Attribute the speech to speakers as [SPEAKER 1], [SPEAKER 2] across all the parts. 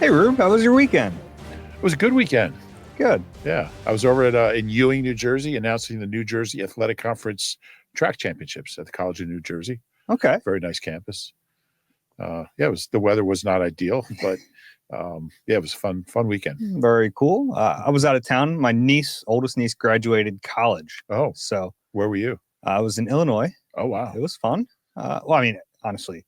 [SPEAKER 1] Hey, Rube, how was your weekend?
[SPEAKER 2] It was a good weekend.
[SPEAKER 1] Good.
[SPEAKER 2] Yeah. I was over at in Ewing, New Jersey, announcing the New Jersey Athletic Conference track championships at the College of New Jersey.
[SPEAKER 1] Okay.
[SPEAKER 2] Very nice campus. The weather was not ideal, but it was a fun weekend.
[SPEAKER 1] Very cool. I was out of town. My oldest niece, graduated college.
[SPEAKER 2] Oh,
[SPEAKER 1] So
[SPEAKER 2] where were you?
[SPEAKER 1] I was in Illinois.
[SPEAKER 2] Oh, wow.
[SPEAKER 1] It was fun. Honestly,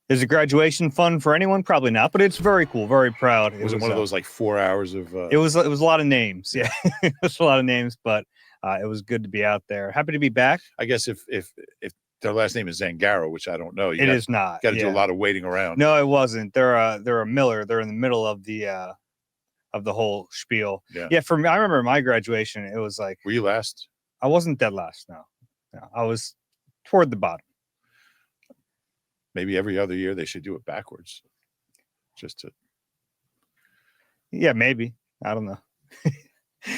[SPEAKER 1] is a graduation fun for anyone? Probably not, but it's very cool. Very proud.
[SPEAKER 2] Was it one of those like 4 hours of?
[SPEAKER 1] It was a lot of names. Yeah, it was a lot of names, but it was good to be out there. Happy to be back.
[SPEAKER 2] I guess if their last name is Zangaro, which I don't know,
[SPEAKER 1] It is not.
[SPEAKER 2] Got to do a lot of waiting around.
[SPEAKER 1] No, it wasn't. They're a Miller. They're in the middle of the whole spiel. Yeah. For me, I remember my graduation. It was like.
[SPEAKER 2] Were you last?
[SPEAKER 1] I wasn't dead last. No, I was toward the bottom.
[SPEAKER 2] Maybe every other year they should do it backwards, just to.
[SPEAKER 1] Yeah, maybe. I don't know.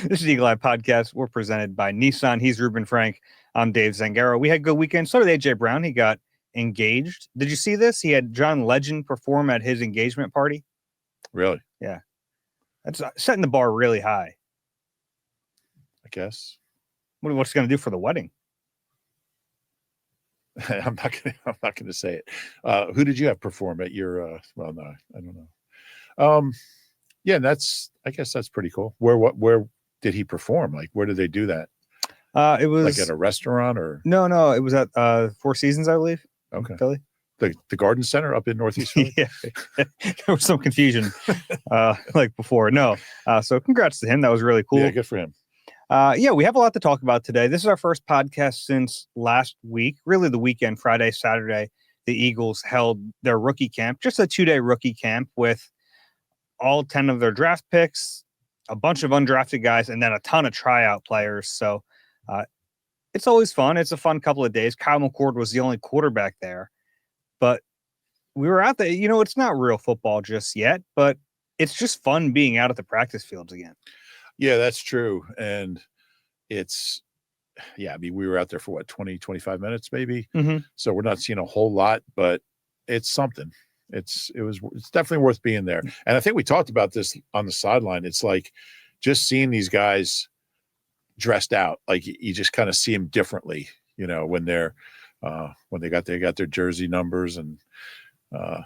[SPEAKER 1] This is Eagle Eye Podcast. We're presented by Nissan. He's Reuben Frank. I'm Dave Zangaro. We had a good weekend. So did AJ Brown. He got engaged. Did you see this? He had John Legend perform at his engagement party.
[SPEAKER 2] Really?
[SPEAKER 1] Yeah. That's setting the bar really high.
[SPEAKER 2] I guess.
[SPEAKER 1] What's it going to do for the wedding?
[SPEAKER 2] I'm not gonna say it. Who did you have perform at your? Well, no, I don't know. Yeah, I guess that's pretty cool. Where did he perform? Like, where did they do that?
[SPEAKER 1] It was
[SPEAKER 2] like at a restaurant or
[SPEAKER 1] no. It was at Four Seasons, I believe.
[SPEAKER 2] Okay,
[SPEAKER 1] Philly.
[SPEAKER 2] The Garden Center up in Northeast Philly.
[SPEAKER 1] Yeah, there was some confusion like before. No, so congrats to him. That was really cool.
[SPEAKER 2] Yeah, good for him.
[SPEAKER 1] We have a lot to talk about today. This is our first podcast since last week, really the weekend, Friday, Saturday. The Eagles held their rookie camp, just a 2-day rookie camp with all 10 of their draft picks, a bunch of undrafted guys, and then a ton of tryout players. So it's always fun. It's a fun couple of days. Kyle McCord was the only quarterback there, but we were out there. It's not real football just yet, but it's just fun being out at the practice fields again.
[SPEAKER 2] Yeah, that's true. And we were out there for 20, 25 minutes maybe.
[SPEAKER 1] Mm-hmm.
[SPEAKER 2] So we're not seeing a whole lot, but it's something. It's definitely worth being there. And I think we talked about this on the sideline. It's like just seeing these guys dressed out, like you just kind of see them differently, when they're when they got their jersey numbers and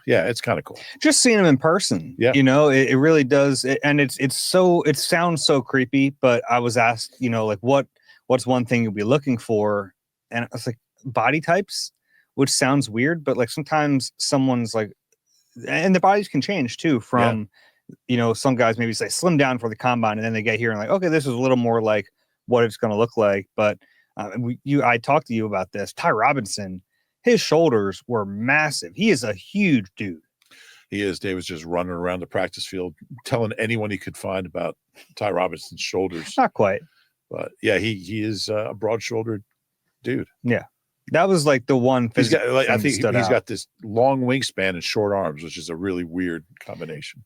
[SPEAKER 2] it's kind of cool. Just
[SPEAKER 1] seeing them in person.
[SPEAKER 2] Yeah.
[SPEAKER 1] It really does. And it sounds so creepy, but I was asked, what's one thing you'll be looking for? And I was like, body types, which sounds weird, but like sometimes someone's like, and the bodies can change too from, some guys maybe say slim down for the combine and then they get here and like, okay, this is a little more like what it's going to look like. But I talked to you about this. Ty Robinson, his shoulders were massive. He is a huge dude.
[SPEAKER 2] He is. Dave was just running around the practice field, telling anyone he could find about Ty Robinson's shoulders.
[SPEAKER 1] Not quite.
[SPEAKER 2] But yeah, he is a broad-shouldered dude.
[SPEAKER 1] Yeah. That was like the one.
[SPEAKER 2] I think he's got this long wingspan and short arms, which is a really weird combination.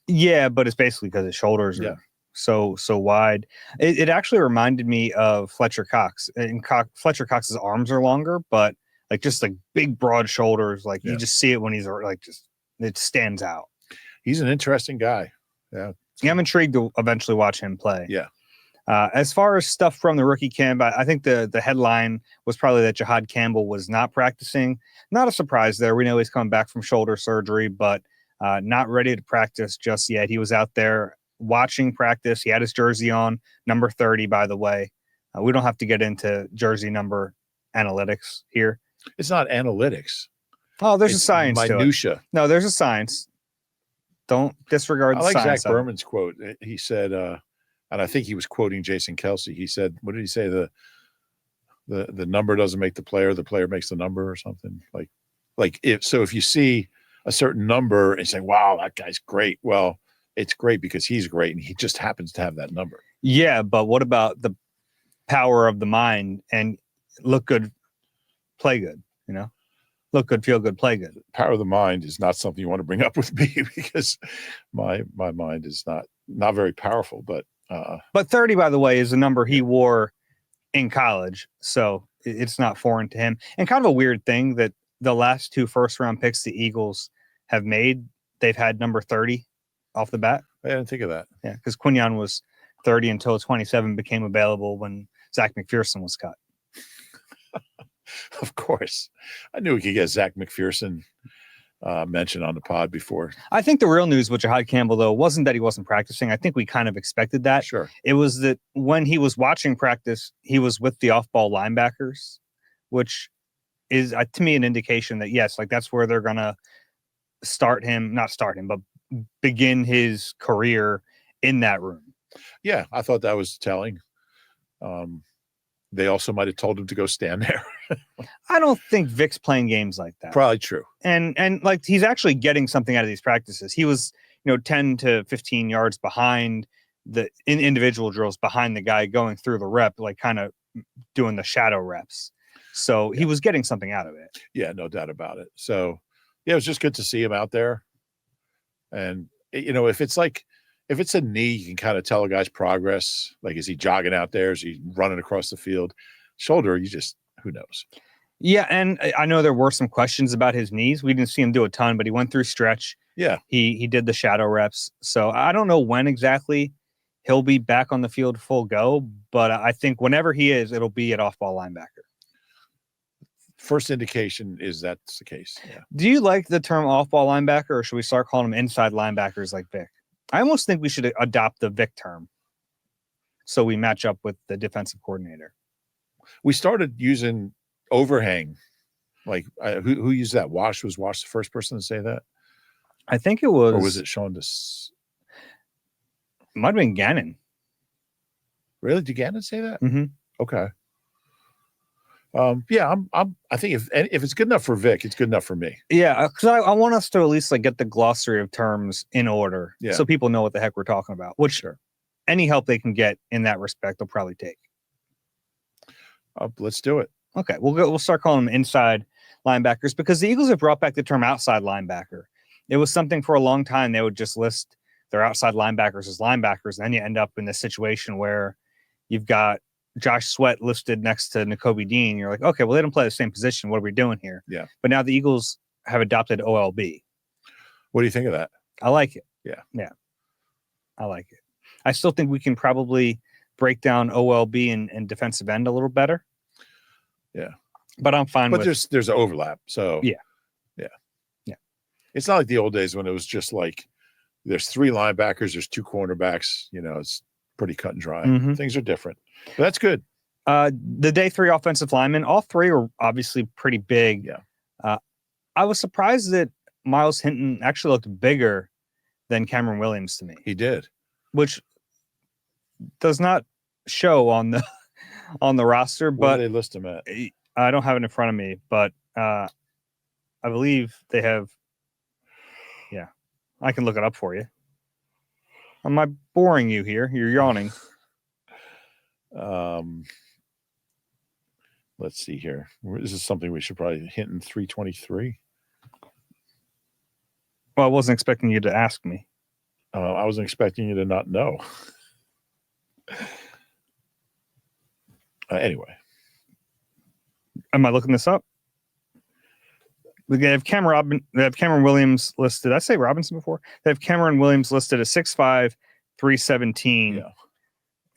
[SPEAKER 1] Yeah, but it's basically because his shoulders are so wide. It actually reminded me of Fletcher Cox. And Fletcher Cox's arms are longer, but like just like big broad shoulders. Like you just see it when he's like it stands out.
[SPEAKER 2] He's an interesting guy. Yeah,
[SPEAKER 1] I'm intrigued to eventually watch him play.
[SPEAKER 2] Yeah.
[SPEAKER 1] As far as stuff from the rookie camp, I think the headline was probably that Jahad Campbell was not practicing. Not a surprise there. We know he's coming back from shoulder surgery, but not ready to practice just yet. He was out there watching practice. He had his jersey on, number 30, by the way. We don't have to get into jersey number analytics here.
[SPEAKER 2] It's not analytics.
[SPEAKER 1] Oh, there's a science
[SPEAKER 2] minutia.
[SPEAKER 1] To it. No, there's a science. Don't disregard the science.
[SPEAKER 2] I like Zach Berman's quote. He said, and I think he was quoting Jason Kelsey. He said, what did he say? The number doesn't make the player makes the number or something. Like if you see a certain number and say, wow, that guy's great. Well, it's great because he's great and he just happens to have that number.
[SPEAKER 1] Yeah, but what about the power of the mind and look good, play good, Look good, feel good, play good.
[SPEAKER 2] Power of the mind is not something you want to bring up with me because my mind is not very powerful, but
[SPEAKER 1] 30, by the way, is a number he wore in college. So it's not foreign to him. And kind of a weird thing that the last 2 first-round picks the Eagles have made they've had number 30 off the bat.
[SPEAKER 2] I didn't think of that.
[SPEAKER 1] Yeah, because Quinyon was 30 until 27 became available when Zach McPherson was cut.
[SPEAKER 2] Of course. I knew we could get Zach McPherson mentioned on the pod before.
[SPEAKER 1] I think the real news with Jahad Campbell, though, wasn't that he wasn't practicing. I think we kind of expected that.
[SPEAKER 2] Sure.
[SPEAKER 1] It was that when he was watching practice, he was with the off-ball linebackers, which is, to me, an indication that, yes, like that's where they're going to not start him, but begin his career in that room.
[SPEAKER 2] Yeah, I thought that was telling. They also might have told him to go stand there.
[SPEAKER 1] I don't think Vic's playing games like that.
[SPEAKER 2] Probably true.
[SPEAKER 1] And like he's actually getting something out of these practices. He was, 10 to 15 yards behind in individual drills behind the guy going through the rep, like kind of doing the shadow reps. So he was getting something out of it.
[SPEAKER 2] Yeah, no doubt about it. So yeah, it was just good to see him out there. And if it's a knee, you can kind of tell a guy's progress. Like, is he jogging out there? Is he running across the field? Shoulder, who knows?
[SPEAKER 1] Yeah, and I know there were some questions about his knees. We didn't see him do a ton, but he went through stretch.
[SPEAKER 2] Yeah.
[SPEAKER 1] He did the shadow reps. So I don't know when exactly he'll be back on the field full go, but I think whenever he is, it'll be at off-ball linebacker.
[SPEAKER 2] First indication is that's the case. Yeah.
[SPEAKER 1] Do you like the term off-ball linebacker, or should we start calling them inside linebackers like Vic? I almost think we should adopt the Vic term so we match up with the defensive coordinator.
[SPEAKER 2] We started using overhang. Like, who used that? Was Wash the first person to say that?
[SPEAKER 1] I think it was.
[SPEAKER 2] Or was it Sean? It
[SPEAKER 1] might have been Gannon.
[SPEAKER 2] Really? Did Gannon say that?
[SPEAKER 1] Mm-hmm.
[SPEAKER 2] Okay. Yeah, I think if it's good enough for Vic, it's good enough for me.
[SPEAKER 1] Yeah, because I want us to at least like get the glossary of terms in order, so people know what the heck we're talking about. Which any help they can get in that respect, they'll probably take.
[SPEAKER 2] Let's do it.
[SPEAKER 1] Okay, we'll start calling them inside linebackers because the Eagles have brought back the term outside linebacker. It was something for a long time. They would just list their outside linebackers as linebackers, and then you end up in this situation where you've got Josh Sweat listed next to Nakobe Dean. You're like, okay, well, they don't play the same position. What are we doing here?
[SPEAKER 2] Yeah.
[SPEAKER 1] But now the Eagles have adopted OLB.
[SPEAKER 2] What do you think of that?
[SPEAKER 1] I like it.
[SPEAKER 2] Yeah.
[SPEAKER 1] Yeah. I like it. I still think we can probably break down OLB and defensive end a little better.
[SPEAKER 2] Yeah.
[SPEAKER 1] But I'm fine with
[SPEAKER 2] it. But there's an overlap. So
[SPEAKER 1] yeah.
[SPEAKER 2] It's not like the old days when it was just like there's 3 linebackers, there's 2 cornerbacks, it's pretty cut and dry.
[SPEAKER 1] Mm-hmm.
[SPEAKER 2] Things are different. But that's good.
[SPEAKER 1] The day 3 offensive linemen, all 3 are obviously pretty big.
[SPEAKER 2] Yeah.
[SPEAKER 1] I was surprised that Miles Hinton actually looked bigger than Cameron Williams to me.
[SPEAKER 2] He did.
[SPEAKER 1] Which does not show on the roster.
[SPEAKER 2] What
[SPEAKER 1] but
[SPEAKER 2] do they list him at?
[SPEAKER 1] I don't have it in front of me, but I believe they have. Yeah, I can look it up for you. Am I boring you here? You're yawning.
[SPEAKER 2] Let's see here. This is something we should probably hint in 323.
[SPEAKER 1] Well, I wasn't expecting you to ask me.
[SPEAKER 2] I wasn't expecting you to not know. Anyway.
[SPEAKER 1] Am I looking this up? They have Cameron Williams listed. Did I say Robinson before? They have Cameron Williams listed as 6'5", 317.
[SPEAKER 2] Yeah.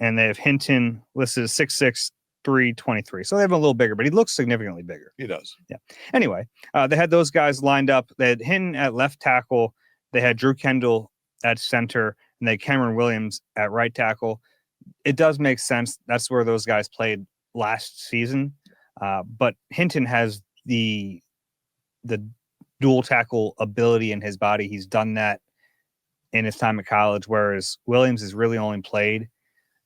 [SPEAKER 1] And they have Hinton listed as 6'6", 323. So they have a little bigger, but he looks significantly bigger.
[SPEAKER 2] He does.
[SPEAKER 1] Yeah. Anyway, they had those guys lined up. They had Hinton at left tackle. They had Drew Kendall at center, and they had Cameron Williams at right tackle. It does make sense. That's where those guys played last season. But Hinton has the dual tackle ability in his body. He's done that in his time at college, whereas Williams has really only played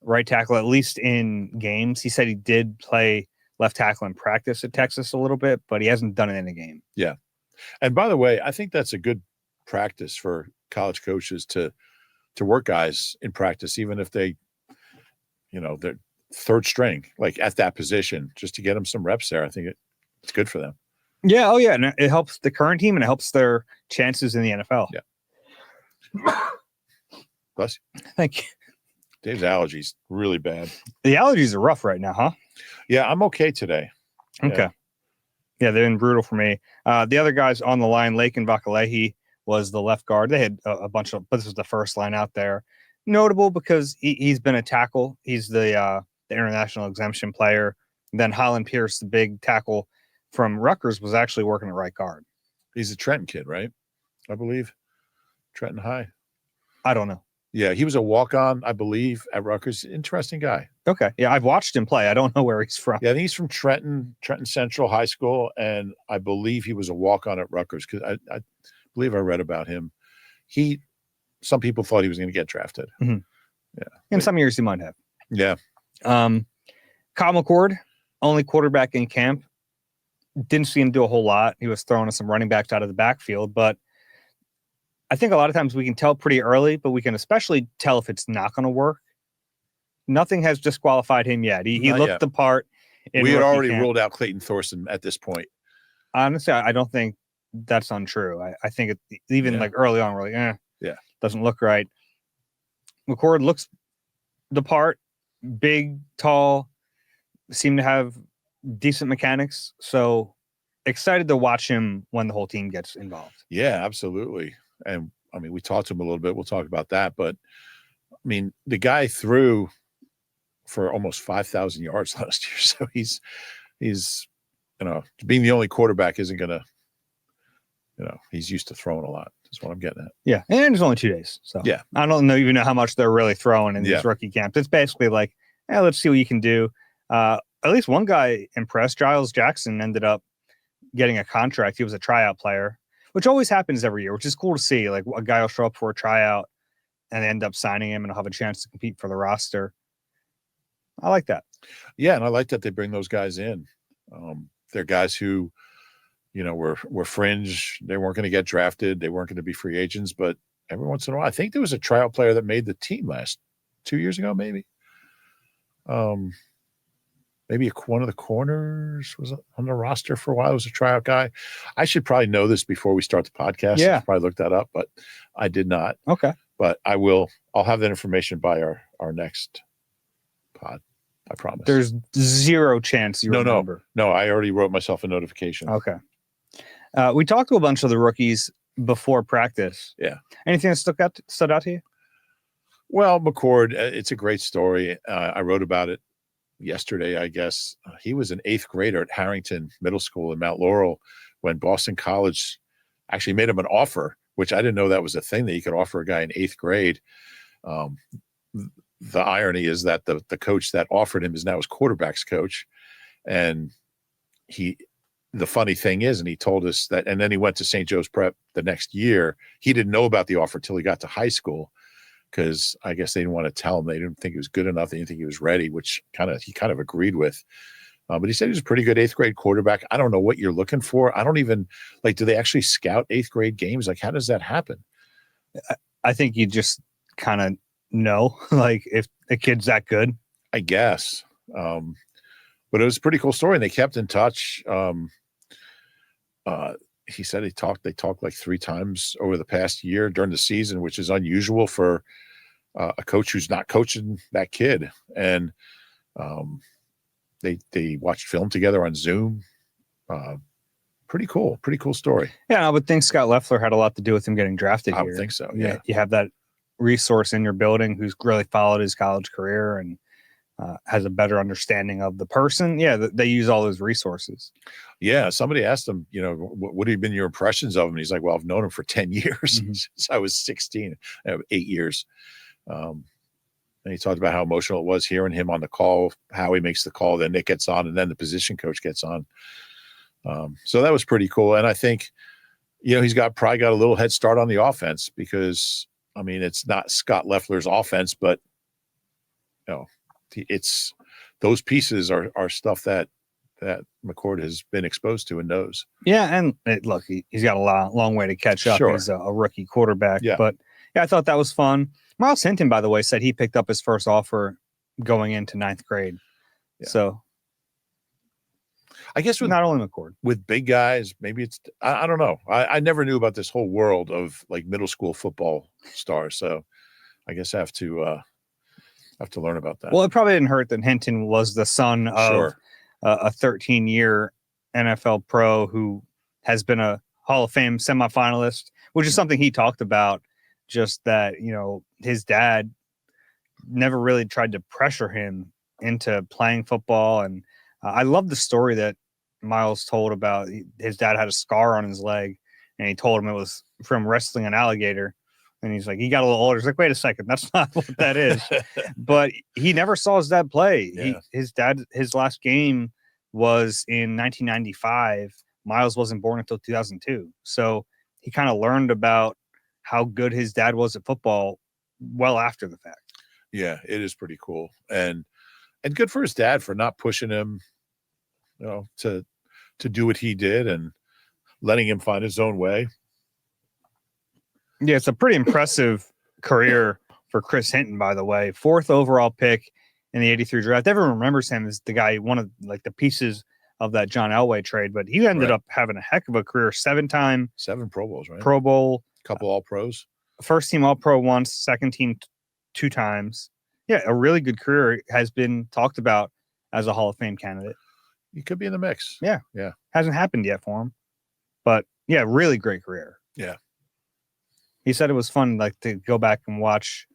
[SPEAKER 1] right tackle, at least in games. He said he did play left tackle in practice at Texas a little bit, but he hasn't done it in a game.
[SPEAKER 2] Yeah. And by the way, I think that's a good practice for college coaches to work guys in practice, even if they're third string, like at that position, just to get them some reps there. I think it's good for them.
[SPEAKER 1] Yeah. Oh, yeah. And it helps the current team and it helps their chances in the NFL.
[SPEAKER 2] Yeah. Bless you.
[SPEAKER 1] Thank you.
[SPEAKER 2] Dave's allergies really bad.
[SPEAKER 1] The allergies are rough right now, huh?
[SPEAKER 2] Yeah, I'm okay today.
[SPEAKER 1] Okay. Yeah, they've been brutal for me. The other guys on the line, Lake and Vakalehi, was the left guard. They had a bunch of, but this was the first line out there. Notable because he's been a tackle. He's the international exemption player. And then Holland Pierce, the big tackle from Rutgers, was actually working at right guard.
[SPEAKER 2] He's a Trenton kid, right? I believe. Trenton High.
[SPEAKER 1] I don't know.
[SPEAKER 2] Yeah, he was a walk-on, I believe, at Rutgers. Interesting guy.
[SPEAKER 1] Okay. Yeah, I've watched him play. I don't know where he's from.
[SPEAKER 2] Yeah, I think he's from Trenton Central High School, and I believe he was a walk-on at Rutgers because I believe I read about him. Some people thought he was going to get drafted.
[SPEAKER 1] Mm-hmm.
[SPEAKER 2] Yeah.
[SPEAKER 1] In some years, he might have.
[SPEAKER 2] Yeah.
[SPEAKER 1] Kyle McCord, only quarterback in camp. Didn't see him do a whole lot. He was throwing some running backs out of the backfield, but I think a lot of times we can tell pretty early, but we can especially tell if it's not going to work. Nothing has disqualified him yet. He looked the part.
[SPEAKER 2] We had already ruled out Clayton Thorson at this point.
[SPEAKER 1] Honestly, I don't think that's untrue. I think even like early on, we're like, doesn't look right. McCord looks the part, big, tall, seem to have decent mechanics. So excited to watch him when the whole team gets involved.
[SPEAKER 2] Yeah, absolutely. And I mean, we talked to him a little bit. We'll talk about that. But I mean, the guy threw for almost 5,000 yards last year. So he's, being the only quarterback isn't going to, he's used to throwing a lot. That's what I'm getting at.
[SPEAKER 1] Yeah. And it's only 2 days. So
[SPEAKER 2] yeah,
[SPEAKER 1] I don't even know how much they're really throwing in these rookie camps. It's basically like, let's see what you can do. At least one guy impressed. Giles Jackson ended up getting a contract. He was a tryout player, which always happens every year, which is cool to see. Like a guy will show up for a tryout and they end up signing him and have a chance to compete for the roster. I like that.
[SPEAKER 2] Yeah, and I like that they bring those guys in. They're guys who, were fringe. They weren't going to get drafted. They weren't going to be free agents. But every once in a while, I think there was a tryout player that made the team 2 years ago, maybe. Maybe one of the corners was on the roster for a while. It was a tryout guy. I should probably know this before we start the podcast.
[SPEAKER 1] Yeah.
[SPEAKER 2] I should probably look that up, but I did not.
[SPEAKER 1] Okay.
[SPEAKER 2] But I will. I'll have that information by our next pod. I promise.
[SPEAKER 1] There's zero chance you remember.
[SPEAKER 2] No, I already wrote myself a notification.
[SPEAKER 1] Okay. We talked to a bunch of the rookies before practice.
[SPEAKER 2] Yeah.
[SPEAKER 1] Anything that stood out to you?
[SPEAKER 2] Well, McCord, it's a great story. I wrote about it yesterday, I guess. He was an 8th grader at Harrington Middle School in Mount Laurel when Boston College actually made him an offer, which I didn't know that was a thing, that you could offer a guy in 8th grade. The irony is that the coach that offered him is now his quarterback's coach. And the funny thing is, and he told us that, and then he went to St. Joe's Prep the next year. He didn't know about the offer till he got to high school, because I guess they didn't want to tell him. They didn't think he was good enough. They didn't think he was ready, which he kind of agreed with. But he said he was a pretty good 8th grade quarterback. I don't know what you're looking for. I don't even do they actually scout 8th grade games? How does that happen?
[SPEAKER 1] I think you just kind of know, if the kid's that good,
[SPEAKER 2] I guess. But it was a pretty cool story, and they kept in touch. He said they talked like 3 times over the past year during the season, which is unusual for a coach who's not coaching that kid. And they watched film together on Zoom. Pretty cool story.
[SPEAKER 1] Yeah, I would think Scott Loeffler had a lot to do with him getting drafted here.
[SPEAKER 2] I would think so. Yeah.
[SPEAKER 1] You have that resource in your building who's really followed his college career and has a better understanding of the person. Yeah, they use all those resources.
[SPEAKER 2] Yeah, somebody asked him, what have been your impressions of him? And he's like, well, I've known him for 10 years since I was 16, 8 years. And he talked about how emotional it was hearing him on the call, how he makes the call, then Nick gets on, and then the position coach gets on. So that was pretty cool. And I think, he's probably got a little head start on the offense, because, I mean, it's not Scott Loeffler's offense, but, it's those pieces are stuff that McCord has been exposed to and knows.
[SPEAKER 1] Yeah, and look, he's got a long way to catch up.
[SPEAKER 2] Sure.
[SPEAKER 1] He's a rookie quarterback.
[SPEAKER 2] Yeah.
[SPEAKER 1] But yeah, I thought that was fun. Miles Hinton, by the way, said he picked up his first offer going into 9th grade. Yeah. So
[SPEAKER 2] I guess
[SPEAKER 1] not only McCord.
[SPEAKER 2] With big guys, maybe it's I don't know. I never knew about this whole world of middle school football stars. So I guess I have to learn about that.
[SPEAKER 1] Well, it probably didn't hurt that Hinton was the son of
[SPEAKER 2] Sure.
[SPEAKER 1] A 13-year NFL pro who has been a Hall of Fame semifinalist, which is something he talked about, just that, his dad never really tried to pressure him into playing football. And I love the story that Miles told about his dad had a scar on his leg, and he told him it was from wrestling an alligator. And he's like, he got a little older. He's like, wait a second, that's not what that is. But he never saw his dad play.
[SPEAKER 2] Yeah.
[SPEAKER 1] His last game was in 1995. Miles wasn't born until 2002. So he kind of learned about how good his dad was at football well after the fact.
[SPEAKER 2] Yeah, it is pretty cool. And good for his dad for not pushing him, to do what he did and letting him find his own way.
[SPEAKER 1] Yeah, it's a pretty impressive career for Chris Hinton, by the way. 4th overall pick in the 83 draft. Everyone remembers him as the guy, one of the pieces of that John Elway trade, but he ended up having a heck of a career. 7-time
[SPEAKER 2] 7 Pro Bowls, right?
[SPEAKER 1] Pro Bowl.
[SPEAKER 2] Couple All-Pros.
[SPEAKER 1] First team All-Pro once, second team 2 times. Yeah, a really good career. Has been talked about as a Hall of Fame candidate.
[SPEAKER 2] He could be in the mix.
[SPEAKER 1] Yeah.
[SPEAKER 2] Yeah.
[SPEAKER 1] Hasn't happened yet for him. But yeah, really great career.
[SPEAKER 2] Yeah.
[SPEAKER 1] He said it was fun, to go back and watch.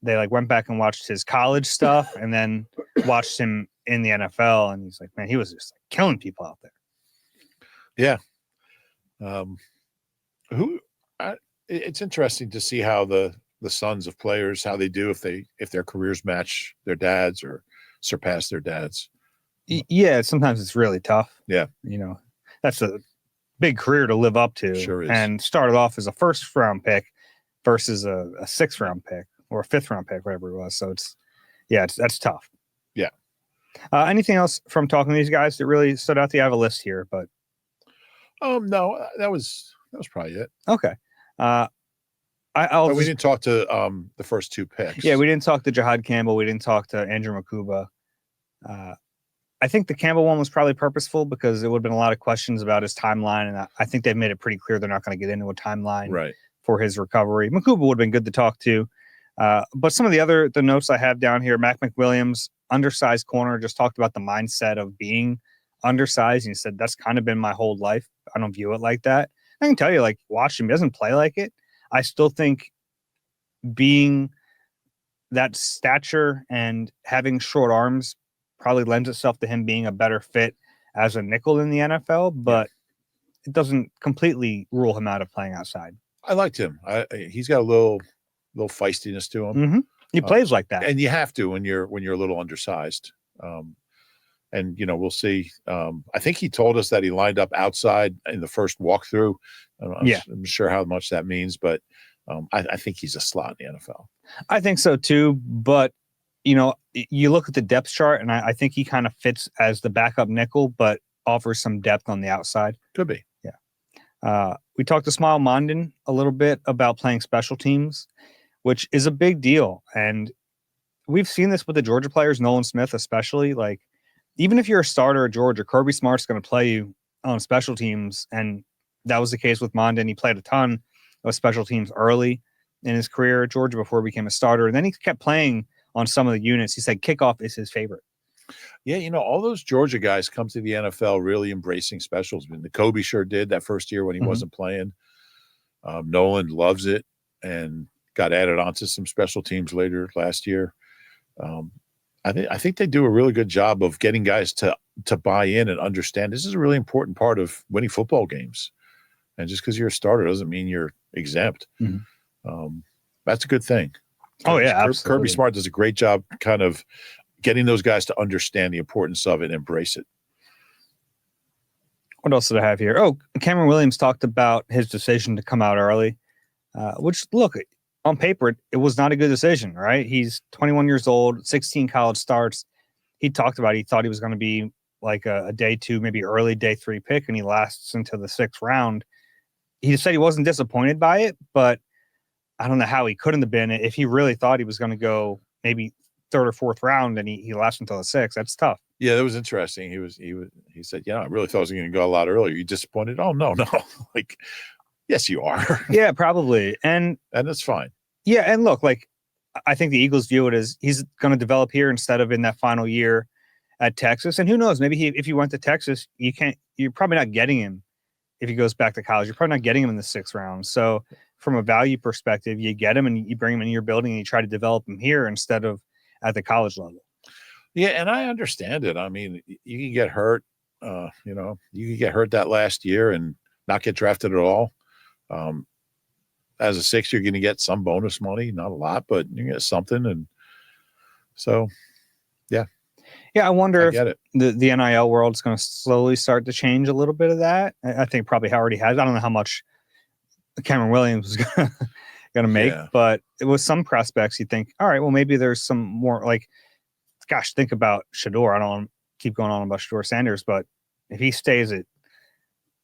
[SPEAKER 1] They went back and watched his college stuff and then watched him in the NFL. And he's like, man, he was just killing people out there.
[SPEAKER 2] Yeah. It's interesting to see how the sons of players, how they do if their careers match their dads or surpass their dads.
[SPEAKER 1] Yeah, sometimes it's really tough.
[SPEAKER 2] Yeah.
[SPEAKER 1] That's a big career to live up to.
[SPEAKER 2] Sure is.
[SPEAKER 1] And started off as a 1st round pick versus a 6th round pick or a 5th round pick, whatever it was. So that's tough.
[SPEAKER 2] Yeah.
[SPEAKER 1] Anything else from talking to these guys that really stood out to you? I have a list here, but
[SPEAKER 2] no, that was probably it.
[SPEAKER 1] Okay.
[SPEAKER 2] We didn't talk to the first 2 picks.
[SPEAKER 1] Yeah, we didn't talk to Jahad Campbell. We didn't talk to Andrew Makuba. I think the Campbell one was probably purposeful because there would have been a lot of questions about his timeline, and I think they've made it pretty clear they're not going to get into a timeline for his recovery. Makuba would have been good to talk to. But some of the notes I have down here, Mac McWilliams, undersized corner, just talked about the mindset of being undersized. And he said, that's kind of been my whole life. I don't view it like that. I can tell you, watch him, he doesn't play like it. I still think being that stature and having short arms probably lends itself to him being a better fit as a nickel in the NFL, but it doesn't completely rule him out of playing outside.
[SPEAKER 2] I liked him. He's got a little feistiness to him.
[SPEAKER 1] Mm-hmm. He plays like that,
[SPEAKER 2] and you have to when you're a little undersized. And we'll see. I think he told us that he lined up outside in the first walkthrough. I'm sure how much that means, but I think he's a slot in the NFL.
[SPEAKER 1] I think so too, but you look at the depth chart, and I think he kind of fits as the backup nickel, but offers some depth on the outside.
[SPEAKER 2] Could be.
[SPEAKER 1] Yeah. We talked to Smile Mondin a little bit about playing special teams, which is a big deal. And we've seen this with the Georgia players, Nolan Smith especially. Even if you're a starter at Georgia, Kirby Smart's going to play you on special teams. And that was the case with Mondin. He played a ton of special teams early in his career at Georgia before he became a starter. And then he kept playing on some of the units. He said kickoff is his favorite.
[SPEAKER 2] Yeah, all those Georgia guys come to the NFL really embracing specials. I mean, the Kobe sure did that first year when he wasn't playing. Nolan loves it and got added onto some special teams later last year. I think they do a really good job of getting guys to buy in and understand this is a really important part of winning football games. And just because you're a starter doesn't mean you're exempt. Mm-hmm. That's a good thing.
[SPEAKER 1] Oh, yeah, absolutely.
[SPEAKER 2] Kirby Smart does a great job kind of getting those guys to understand the importance of it and embrace it.
[SPEAKER 1] What else did I have here? Oh, Cameron Williams talked about his decision to come out early, which, look, on paper, it was not a good decision, right? He's 21 years old, 16 college starts. He talked about he thought he was going to be like a day 2, maybe early day 3 pick, and he lasts until the 6th round. He said he wasn't disappointed by it, but I don't know how he couldn't have been if he really thought he was going to go maybe 3rd or 4th round and he lasts until the 6th. That's tough.
[SPEAKER 2] Yeah, that was interesting. He said, I really thought I was going to go a lot earlier. You disappointed? Oh, no. Yes, you are.
[SPEAKER 1] Yeah, probably. And
[SPEAKER 2] that's fine.
[SPEAKER 1] Yeah. And look, I think the Eagles view it as he's going to develop here instead of in that final year at Texas. And who knows, maybe if you went to Texas, you're probably not getting him if he goes back to college, you're probably not getting him in the 6th round. So from a value perspective, you get him and you bring him into your building and you try to develop him here instead of at the college level.
[SPEAKER 2] Yeah, and I understand it. I mean, you can get hurt. You can get hurt that last year and not get drafted at all. As a 6th, you're going to get some bonus money, not a lot, but you get something. And so, yeah.
[SPEAKER 1] Yeah, I wonder if
[SPEAKER 2] it.
[SPEAKER 1] the NIL world is going to slowly start to change a little bit of that. I think probably already has. I don't know how much Cameron Williams is going to make, but with some prospects, you think, all right, well, maybe there's some more like, gosh, think about Shedeur. I don't want to keep going on about Shedeur Sanders, but if he stays at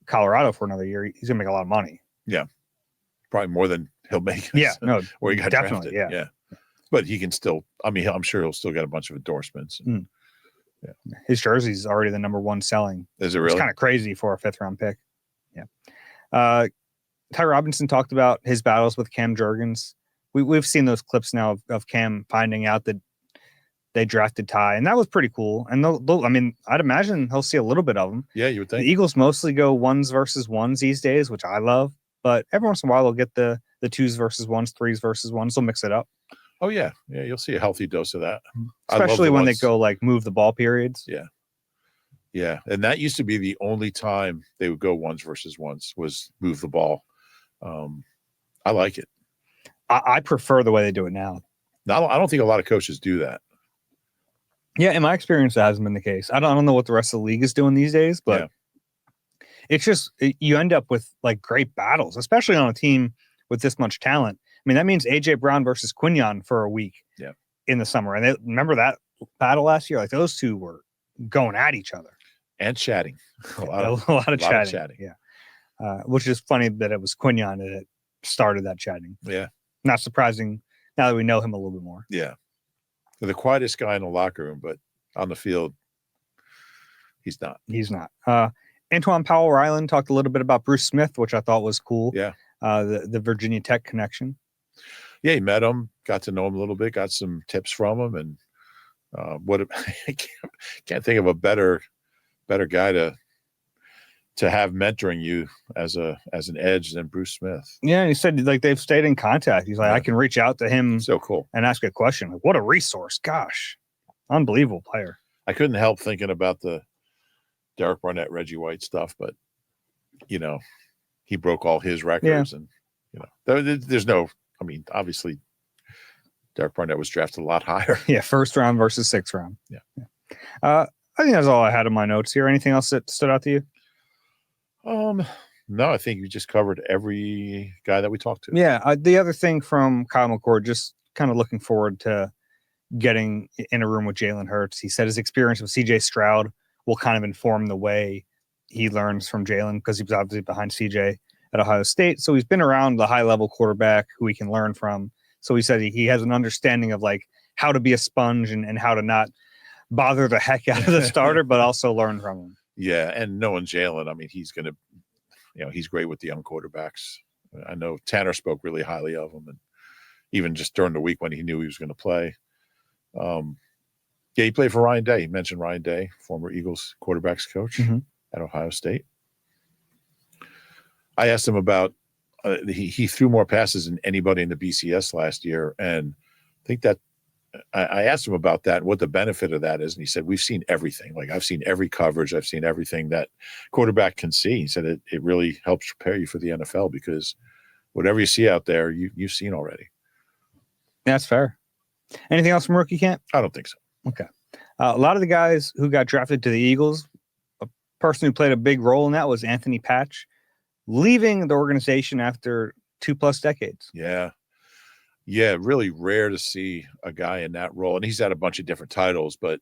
[SPEAKER 1] Colorado for another year, he's going to make a lot of money.
[SPEAKER 2] Yeah. Probably more than he'll make.
[SPEAKER 1] Yeah, no,
[SPEAKER 2] where he got
[SPEAKER 1] definitely,
[SPEAKER 2] drafted. Yeah. But he can still, I mean, I'm sure he'll still get a bunch of endorsements.
[SPEAKER 1] Yeah. His jersey's already the number 1 selling.
[SPEAKER 2] Is it really?
[SPEAKER 1] It's kind of crazy for a 5th round pick. Yeah. Ty Robinson talked about his battles with Cam Jurgens. We've seen those clips now of Cam finding out that they drafted Ty, and that was pretty cool. And I mean, I'd imagine he'll see a little bit of them.
[SPEAKER 2] Yeah, you would think.
[SPEAKER 1] The Eagles mostly go 1s versus 1s these days, which I love. But every once in a while, they'll get the 2s versus 1s, 3s versus 1s. They'll mix it up.
[SPEAKER 2] Oh, yeah. Yeah, you'll see a healthy dose of that.
[SPEAKER 1] Especially when they go, like, move the ball periods.
[SPEAKER 2] Yeah. Yeah, and that used to be the only time they would go 1s versus 1s was move the ball. I like it.
[SPEAKER 1] I prefer the way they do it now.
[SPEAKER 2] I don't think a lot of coaches do that.
[SPEAKER 1] Yeah, in my experience, that hasn't been the case. I don't know what the rest of the league is doing these days, but it's just you end up with like great battles, especially on a team with this much talent. I mean, that means AJ Brown versus Quinyon for a week in the summer. And remember that battle last year? Like those two were going at each other.
[SPEAKER 2] And chatting.
[SPEAKER 1] A lot of chatting. Yeah. Which is funny that it was Quinyon that started that chatting.
[SPEAKER 2] Yeah. Not
[SPEAKER 1] surprising now that we know him a little bit more.
[SPEAKER 2] Yeah. The quietest guy in the locker room, but on the field, he's not.
[SPEAKER 1] He's not. Antoine Powell-Ryland talked a little bit about Bruce Smith, which I thought was cool.
[SPEAKER 2] Yeah.
[SPEAKER 1] The Virginia Tech connection.
[SPEAKER 2] Yeah, he met him, got to know him a little bit, got some tips from him, and I can't think of a better guy to have mentoring you as an edge than Bruce Smith.
[SPEAKER 1] Yeah, he said like they've stayed in contact. He's like, I can reach out to him.
[SPEAKER 2] So cool.
[SPEAKER 1] And ask a question. Like, what a resource. Gosh. Unbelievable player.
[SPEAKER 2] I couldn't help thinking about the Derek Barnett, Reggie White stuff, but he broke all his records and there's no, I mean, obviously Derek Barnett was drafted a lot higher.
[SPEAKER 1] Yeah. 1st round versus 6th round.
[SPEAKER 2] Yeah.
[SPEAKER 1] I think that's all I had in my notes here. Anything else that stood out to you?
[SPEAKER 2] No, I think you just covered every guy that we talked to.
[SPEAKER 1] Yeah. The other thing from Kyle McCord, just kind of looking forward to getting in a room with Jalen Hurts. He said his experience with CJ Stroud will kind of inform the way he learns from Jalen because he was obviously behind CJ at Ohio State. So he's been around the high level quarterback who he can learn from. So he said he has an understanding of like how to be a sponge and how to not bother the heck out of the starter, but also learn from him.
[SPEAKER 2] Yeah. And knowing Jalen, I mean, he's going to, he's great with the young quarterbacks. I know Tanner spoke really highly of him, and even just during the week when he knew he was going to play. He played for Ryan Day. He mentioned Ryan Day, former Eagles quarterbacks coach at Ohio State. I asked him about he threw more passes than anybody in the BCS last year, and I think that I asked him about that and what the benefit of that is, and he said, we've seen everything. Like, I've seen every coverage. I've seen everything that quarterback can see. He said it really helps prepare you for the NFL because whatever you see out there, you've seen already.
[SPEAKER 1] That's fair. Anything else from rookie camp?
[SPEAKER 2] I don't think so.
[SPEAKER 1] Okay. A lot of the guys who got drafted to the Eagles, a person who played a big role in that was Anthony Patch, leaving the organization after 2+ decades.
[SPEAKER 2] Yeah. Yeah, really rare to see a guy in that role. And he's had a bunch of different titles, but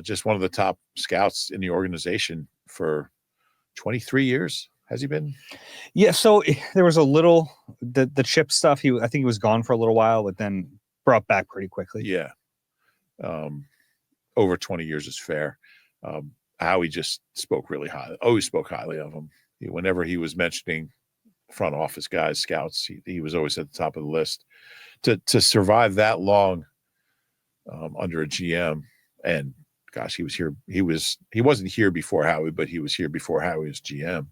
[SPEAKER 2] just one of the top scouts in the organization for 23 years. Has he been?
[SPEAKER 1] Yeah, so there was a little, the chip stuff, I think he was gone for a little while, but then brought back pretty quickly.
[SPEAKER 2] Yeah. Over 20 years is fair. Howie just spoke really highly, always spoke highly of him. Whenever he was mentioning front office guys, scouts, he was always at the top of the list. To survive that long under a GM, and gosh, he was here. He wasn't here before Howie, but he was here before Howie was GM.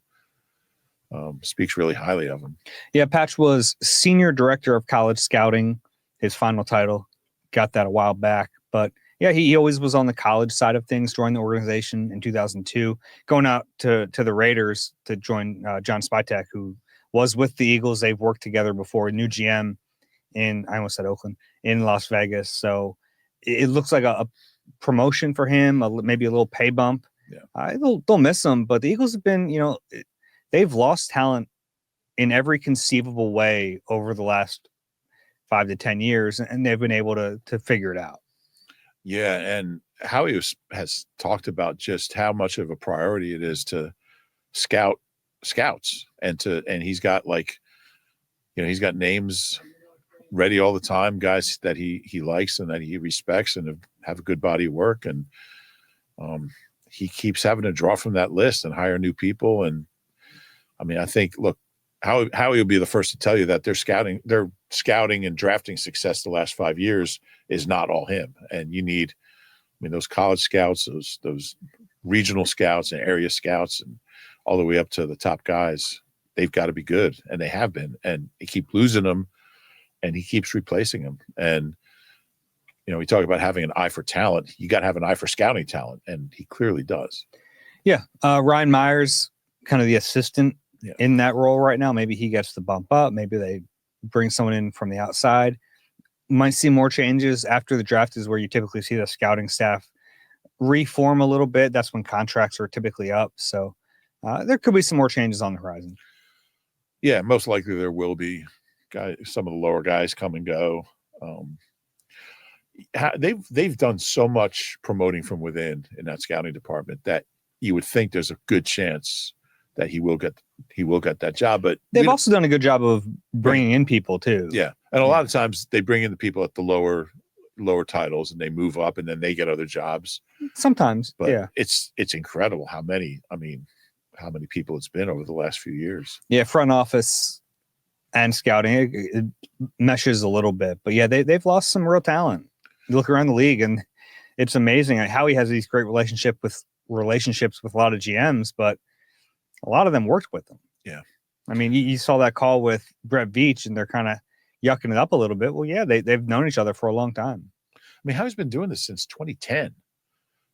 [SPEAKER 2] speaks really highly of him.
[SPEAKER 1] Yeah, Patch was senior director of college scouting. His final title, got that a while back. But yeah, he always was on the college side of things, joined the organization in 2002, going out to the Raiders to join John Spytek, who was with the Eagles. They've worked together before, new GM I almost said Oakland, in Las Vegas. So it looks like a promotion for him, maybe a little pay bump.
[SPEAKER 2] Yeah.
[SPEAKER 1] They'll miss him, but the Eagles have been, they've lost talent in every conceivable way over the last 5 to 10 years, and they've been able to figure it out.
[SPEAKER 2] Yeah, and Howie has talked about just how much of a priority it is to scouts, and he's got he's got names ready all the time, guys that he likes and that he respects and have a good body of work, and he keeps having to draw from that list and hire new people. And I mean, I think, look, Howie will be the first to tell you that their scouting and drafting success the last 5 years is not all him. And you need, those college scouts, those regional scouts and area scouts, and all the way up to the top guys, they've got to be good, and they have been. And he keep losing them, and he keeps replacing them. And we talk about having an eye for talent. You got to have an eye for scouting talent, and he clearly does.
[SPEAKER 1] Yeah, Ryan Myers, kind of the assistant. Yeah. In that role right now. Maybe he gets the bump up. Maybe they bring someone in from the outside. Might see more changes after the draft is where you typically see the scouting staff reform a little bit. That's when contracts are typically up. So there could be some more changes on the horizon.
[SPEAKER 2] Yeah, most likely there will be. Some of the lower guys come and go. They've done so much promoting from within in that scouting department that you would think there's a good chance that he will get that job. But
[SPEAKER 1] they've also done a good job of bringing in people too.
[SPEAKER 2] Yeah, and a lot of times they bring in the people at the lower titles, and they move up, and then they get other jobs.
[SPEAKER 1] Sometimes,
[SPEAKER 2] but
[SPEAKER 1] yeah,
[SPEAKER 2] it's incredible how many people it's been over the last few years.
[SPEAKER 1] Yeah, front office and scouting it meshes a little bit, but yeah, they've lost some real talent. You look around the league, and it's amazing how he has these great relationships with a lot of GMs, but a lot of them worked with them.
[SPEAKER 2] Yeah.
[SPEAKER 1] I mean, you saw that call with Brett Veach, and they're kind of yucking it up a little bit. Well, yeah, they've known each other for a long time.
[SPEAKER 2] I mean, Howie's been doing this since 2010.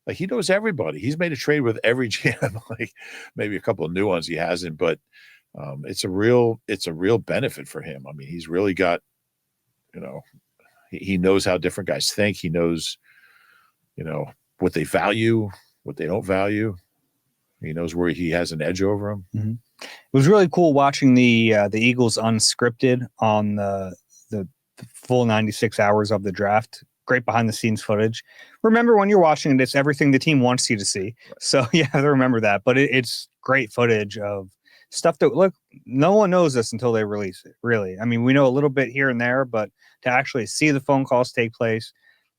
[SPEAKER 2] Like, he knows everybody. He's made a trade with every GM, like maybe a couple of new ones he hasn't, but it's a real benefit for him. I mean, he's really got, he knows how different guys think. He knows, what they value, what they don't value. He knows where he has an edge over him.
[SPEAKER 1] Mm-hmm. It was really cool watching the Eagles unscripted on the full 96 hours of the draft. Great behind the scenes footage. Remember, when you're watching it, it's everything the team wants you to see. Right. So you have to remember that. But it's great footage of stuff that, look, no one knows this until they release it, really. I mean, we know a little bit here and there, but to actually see the phone calls take place,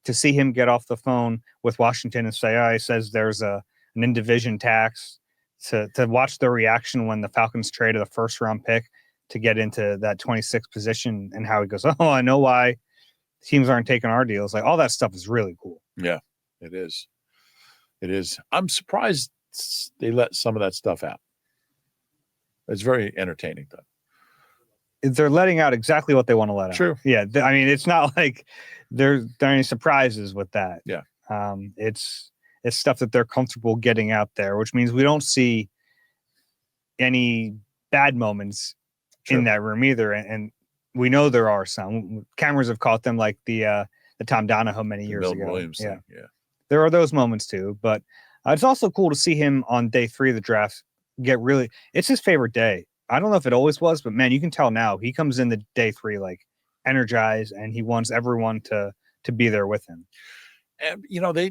[SPEAKER 1] to see him get off the phone with Washington and say, he says there's an in-division tax, to watch the reaction when the Falcons traded a first-round pick to get into that 26th position, and how he goes, oh, I know why teams aren't taking our deals. Like, all that stuff is really cool.
[SPEAKER 2] Yeah, it is. It is. I'm surprised they let some of that stuff out. It's very entertaining, though.
[SPEAKER 1] They're letting out exactly what they want to let out.
[SPEAKER 2] True.
[SPEAKER 1] Yeah. I mean, it's not like there are any surprises with that.
[SPEAKER 2] Yeah.
[SPEAKER 1] It's stuff that they're comfortable getting out there, which means we don't see any bad moments in that room either. And we know there are some. Cameras have caught them, like the Tom Donahoe many years
[SPEAKER 2] Milton
[SPEAKER 1] ago.
[SPEAKER 2] Williams
[SPEAKER 1] yeah.
[SPEAKER 2] thing. Yeah.
[SPEAKER 1] There are those moments too, but it's also cool to see him on day 3 of the draft it's his favorite day. I don't know if it always was, but man, you can tell now he comes in the day 3, like, energized, and he wants everyone to be there with him.
[SPEAKER 2] And,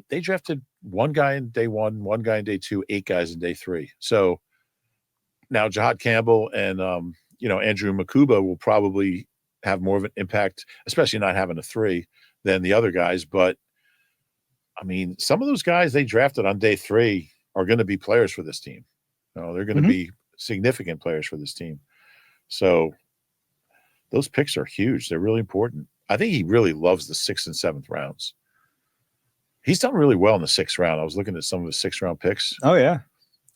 [SPEAKER 2] they drafted one guy in day 1, one guy in day 2, 8 guys in day 3. So now Jahad Campbell and, Andrew Makuba will probably have more of an impact, especially not having a 3, than the other guys. But I mean, some of those guys they drafted on day 3 are going to be players for this team. They're going to be significant players for this team. So those picks are huge. They're really important. I think he really loves the 6th and 7th rounds. He's done really well in the 6th round. I was looking at some of his 6th round picks.
[SPEAKER 1] Oh, yeah.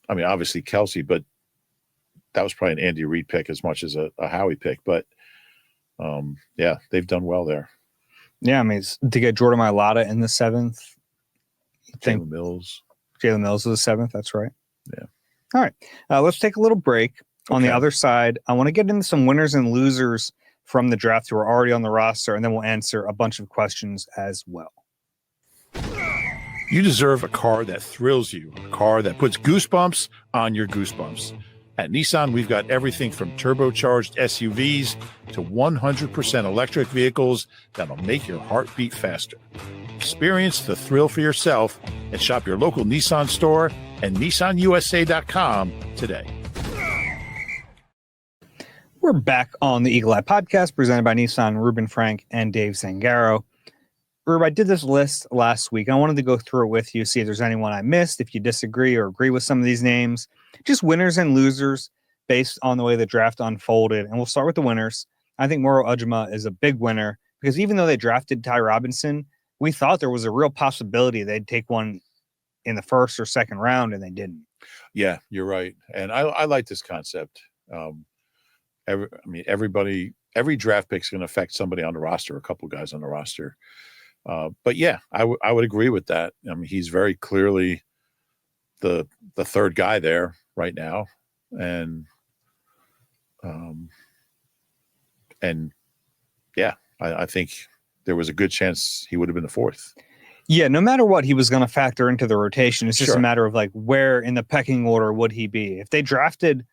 [SPEAKER 2] I mean, obviously Kelsey, but that was probably an Andy Reid pick as much as a Howie pick. But yeah, they've done well there.
[SPEAKER 1] Yeah, I mean, to get Jordan Mailata in the 7th.
[SPEAKER 2] Jalen Mills.
[SPEAKER 1] Jalen Mills was the 7th. That's right.
[SPEAKER 2] Yeah.
[SPEAKER 1] All right. Let's take a little break. On the other side, I want to get into some winners and losers from the draft who are already on the roster, and then we'll answer a bunch of questions as well.
[SPEAKER 2] You deserve a car that thrills you, a car that puts goosebumps on your goosebumps. At Nissan, we've got everything from turbocharged SUVs to 100% electric vehicles that'll make your heart beat faster. Experience the thrill for yourself and shop your local Nissan store and NissanUSA.com today.
[SPEAKER 1] We're back on the Eagle Eye Podcast presented by Nissan, Reuben Frank, and Dave Zangaro. Rube, I did this list last week. I wanted to go through it with you, see if there's anyone I missed, if you disagree or agree with some of these names. Just winners and losers based on the way the draft unfolded. And we'll start with the winners. I think Moro Ujima is a big winner because even though they drafted Ty Robinson, we thought there was a real possibility they'd take one in the first or second round, and they didn't.
[SPEAKER 2] Yeah, you're right. And I like this concept. Every draft pick is going to affect somebody on the roster, a couple guys on the roster. But yeah, I would agree with that. I mean, he's very clearly the third guy there right now. And yeah, I think there was a good chance he would have been the fourth.
[SPEAKER 1] Yeah, no matter what, he was going to factor into the rotation. It's just
[SPEAKER 2] Sure.
[SPEAKER 1] a matter of like where in the pecking order would he be? If they drafted,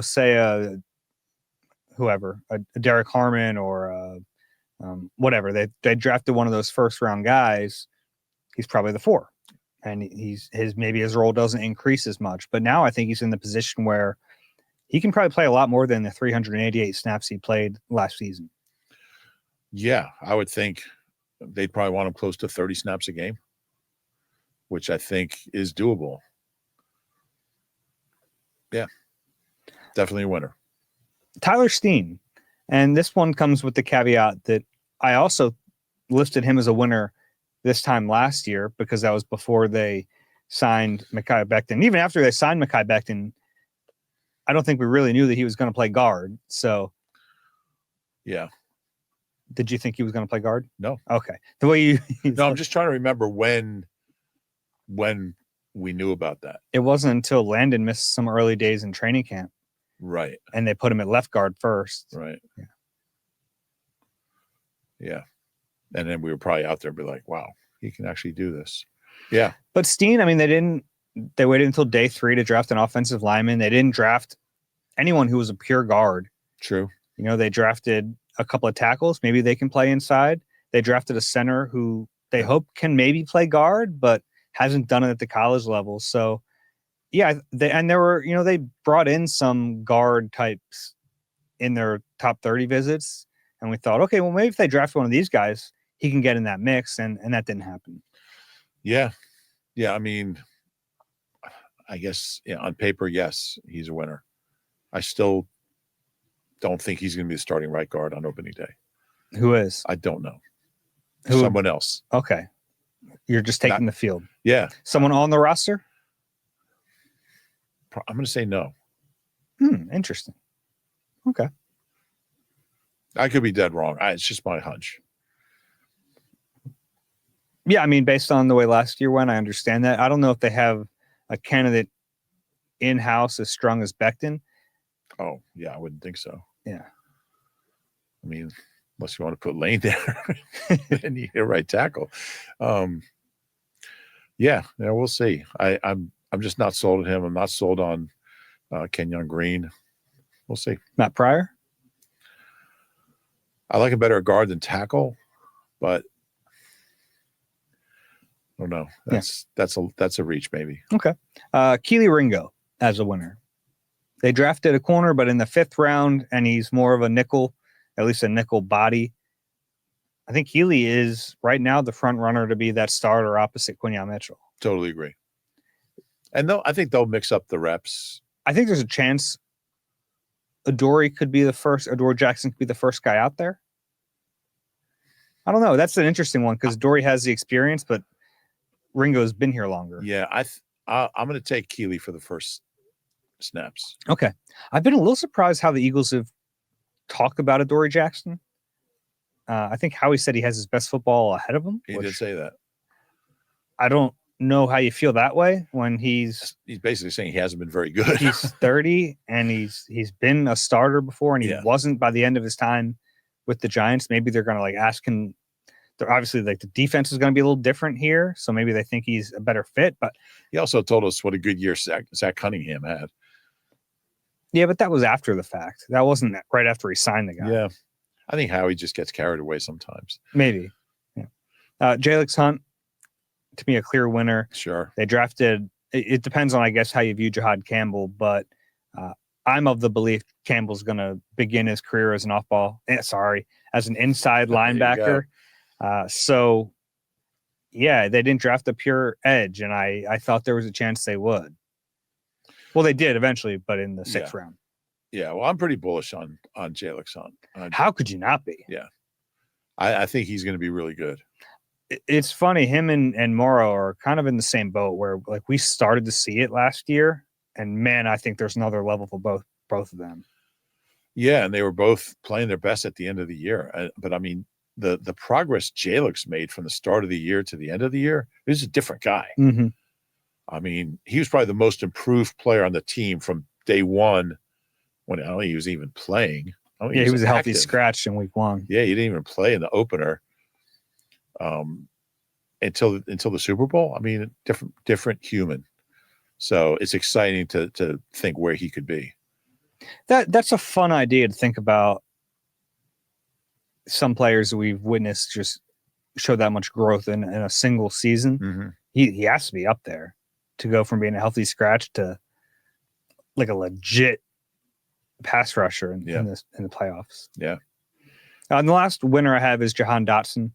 [SPEAKER 1] say a Derek Harmon or whatever, they drafted one of those first round guys, he's probably the 4, and his role doesn't increase as much. But now I think he's in the position where he can probably play a lot more than the 388 snaps he played last season.
[SPEAKER 2] Yeah, I would think they'd probably want him close to 30 snaps a game, which I think is doable. Yeah, definitely a winner.
[SPEAKER 1] Tyler Steen. And this one comes with the caveat that I also listed him as a winner this time last year because that was before they signed Mekhi Becton. Even after they signed Mekhi Becton, I don't think we really knew that he was going to play guard. So,
[SPEAKER 2] yeah.
[SPEAKER 1] Did you think he was going to play guard?
[SPEAKER 2] No.
[SPEAKER 1] Okay. The way you
[SPEAKER 2] No, I'm just trying to remember when we knew about that.
[SPEAKER 1] It wasn't until Landon missed some early days in training camp.
[SPEAKER 2] Right.
[SPEAKER 1] And they put him at left guard first.
[SPEAKER 2] Right.
[SPEAKER 1] Yeah.
[SPEAKER 2] Yeah. And then we were probably out there be like, wow, he can actually do this. Yeah.
[SPEAKER 1] But Steen, I mean, they waited until day 3 to draft an offensive lineman. They didn't draft anyone who was a pure guard.
[SPEAKER 2] True.
[SPEAKER 1] They drafted a couple of tackles. Maybe they can play inside. They drafted a center who they hope can maybe play guard, but hasn't done it at the college level. So yeah, they brought in some guard types in their top 30 visits. And we thought, okay, well, maybe if they draft one of these guys, he can get in that mix. And that didn't happen.
[SPEAKER 2] Yeah. Yeah. I mean, I guess on paper, yes, he's a winner. I still don't think he's going to be the starting right guard on opening day. Who
[SPEAKER 1] is?
[SPEAKER 2] I don't know. Someone else.
[SPEAKER 1] Okay. You're just taking the field.
[SPEAKER 2] Yeah.
[SPEAKER 1] Someone on the roster?
[SPEAKER 2] I'm going to say no.
[SPEAKER 1] Interesting. Okay.
[SPEAKER 2] I could be dead wrong. It's just my hunch.
[SPEAKER 1] Yeah, I mean, based on the way last year went, I understand that. I don't know if they have a candidate in-house as strong as Becton.
[SPEAKER 2] Oh, yeah, I wouldn't think so.
[SPEAKER 1] Yeah.
[SPEAKER 2] I mean, unless you want to put Lane there and you hit right tackle. Yeah, we'll see. I'm just not sold at him. I'm not sold on Kenyon Green. We'll see.
[SPEAKER 1] Matt Pryor?
[SPEAKER 2] I like him better at guard than tackle, but I don't know. That's a reach, maybe.
[SPEAKER 1] Okay. Keely Ringo as a winner. They drafted a corner, but in the 5th round, and he's more of a nickel, at least a nickel body. I think Keely is right now the front runner to be that starter opposite Quinyon Mitchell.
[SPEAKER 2] Totally agree. And I think they'll mix up the reps.
[SPEAKER 1] I think there's a chance Adoree Jackson could be the first guy out there. I don't know. That's an interesting one because Adoree has the experience, but Ringo's been here longer.
[SPEAKER 2] Yeah, I'm going to take Keely for the first snaps.
[SPEAKER 1] Okay. I've been a little surprised how the Eagles have talked about Adoree Jackson. I think Howie said he has his best football ahead of him.
[SPEAKER 2] He did say that.
[SPEAKER 1] I don't know how you feel that way when he's
[SPEAKER 2] basically saying he hasn't been very good.
[SPEAKER 1] He's 30 and he's been a starter before, and he wasn't by the end of his time with the Giants. Maybe they're going to like ask him. They're obviously like the defense is going to be a little different here, so maybe they think he's a better fit. But
[SPEAKER 2] he also told us what a good year Zach Cunningham had.
[SPEAKER 1] Yeah, but that was after the fact. That wasn't right after he signed the guy.
[SPEAKER 2] Yeah, I think Howie just gets carried away sometimes.
[SPEAKER 1] Maybe. Yeah. Jalix Hunt, to me, a clear winner.
[SPEAKER 2] Sure.
[SPEAKER 1] They drafted. It depends on, I guess, how you view Jahad Campbell, but I'm of the belief Campbell's going to begin his career as an as an inside linebacker. So, yeah, they didn't draft a pure edge, and I thought there was a chance they would. Well, they did eventually, but in the 6th round.
[SPEAKER 2] Yeah, well, I'm pretty bullish on Jalix Hunt.
[SPEAKER 1] How could you not be?
[SPEAKER 2] Yeah, I think he's going to be really good.
[SPEAKER 1] It's funny, him and Morrow are kind of in the same boat where like we started to see it last year, and man, I think there's another level for both of them.
[SPEAKER 2] Yeah, and they were both playing their best at the end of the year. But I mean, the progress Jalix made from the start of the year to the end of the year, he's a different guy.
[SPEAKER 1] Mm-hmm.
[SPEAKER 2] I mean, he was probably the most improved player on the team from day one when I don't think he was even playing.
[SPEAKER 1] He was a healthy scratch in week 1.
[SPEAKER 2] Yeah, he didn't even play in the opener until the Super Bowl. I mean, different human. So it's exciting to think where he could be.
[SPEAKER 1] That's a fun idea to think about. Some players that we've witnessed just show that much growth in a single season.
[SPEAKER 2] Mm-hmm.
[SPEAKER 1] He has to be up there to go from being a healthy scratch to like a legit pass rusher in the playoffs.
[SPEAKER 2] Yeah.
[SPEAKER 1] And the last winner I have is Jahan Dotson.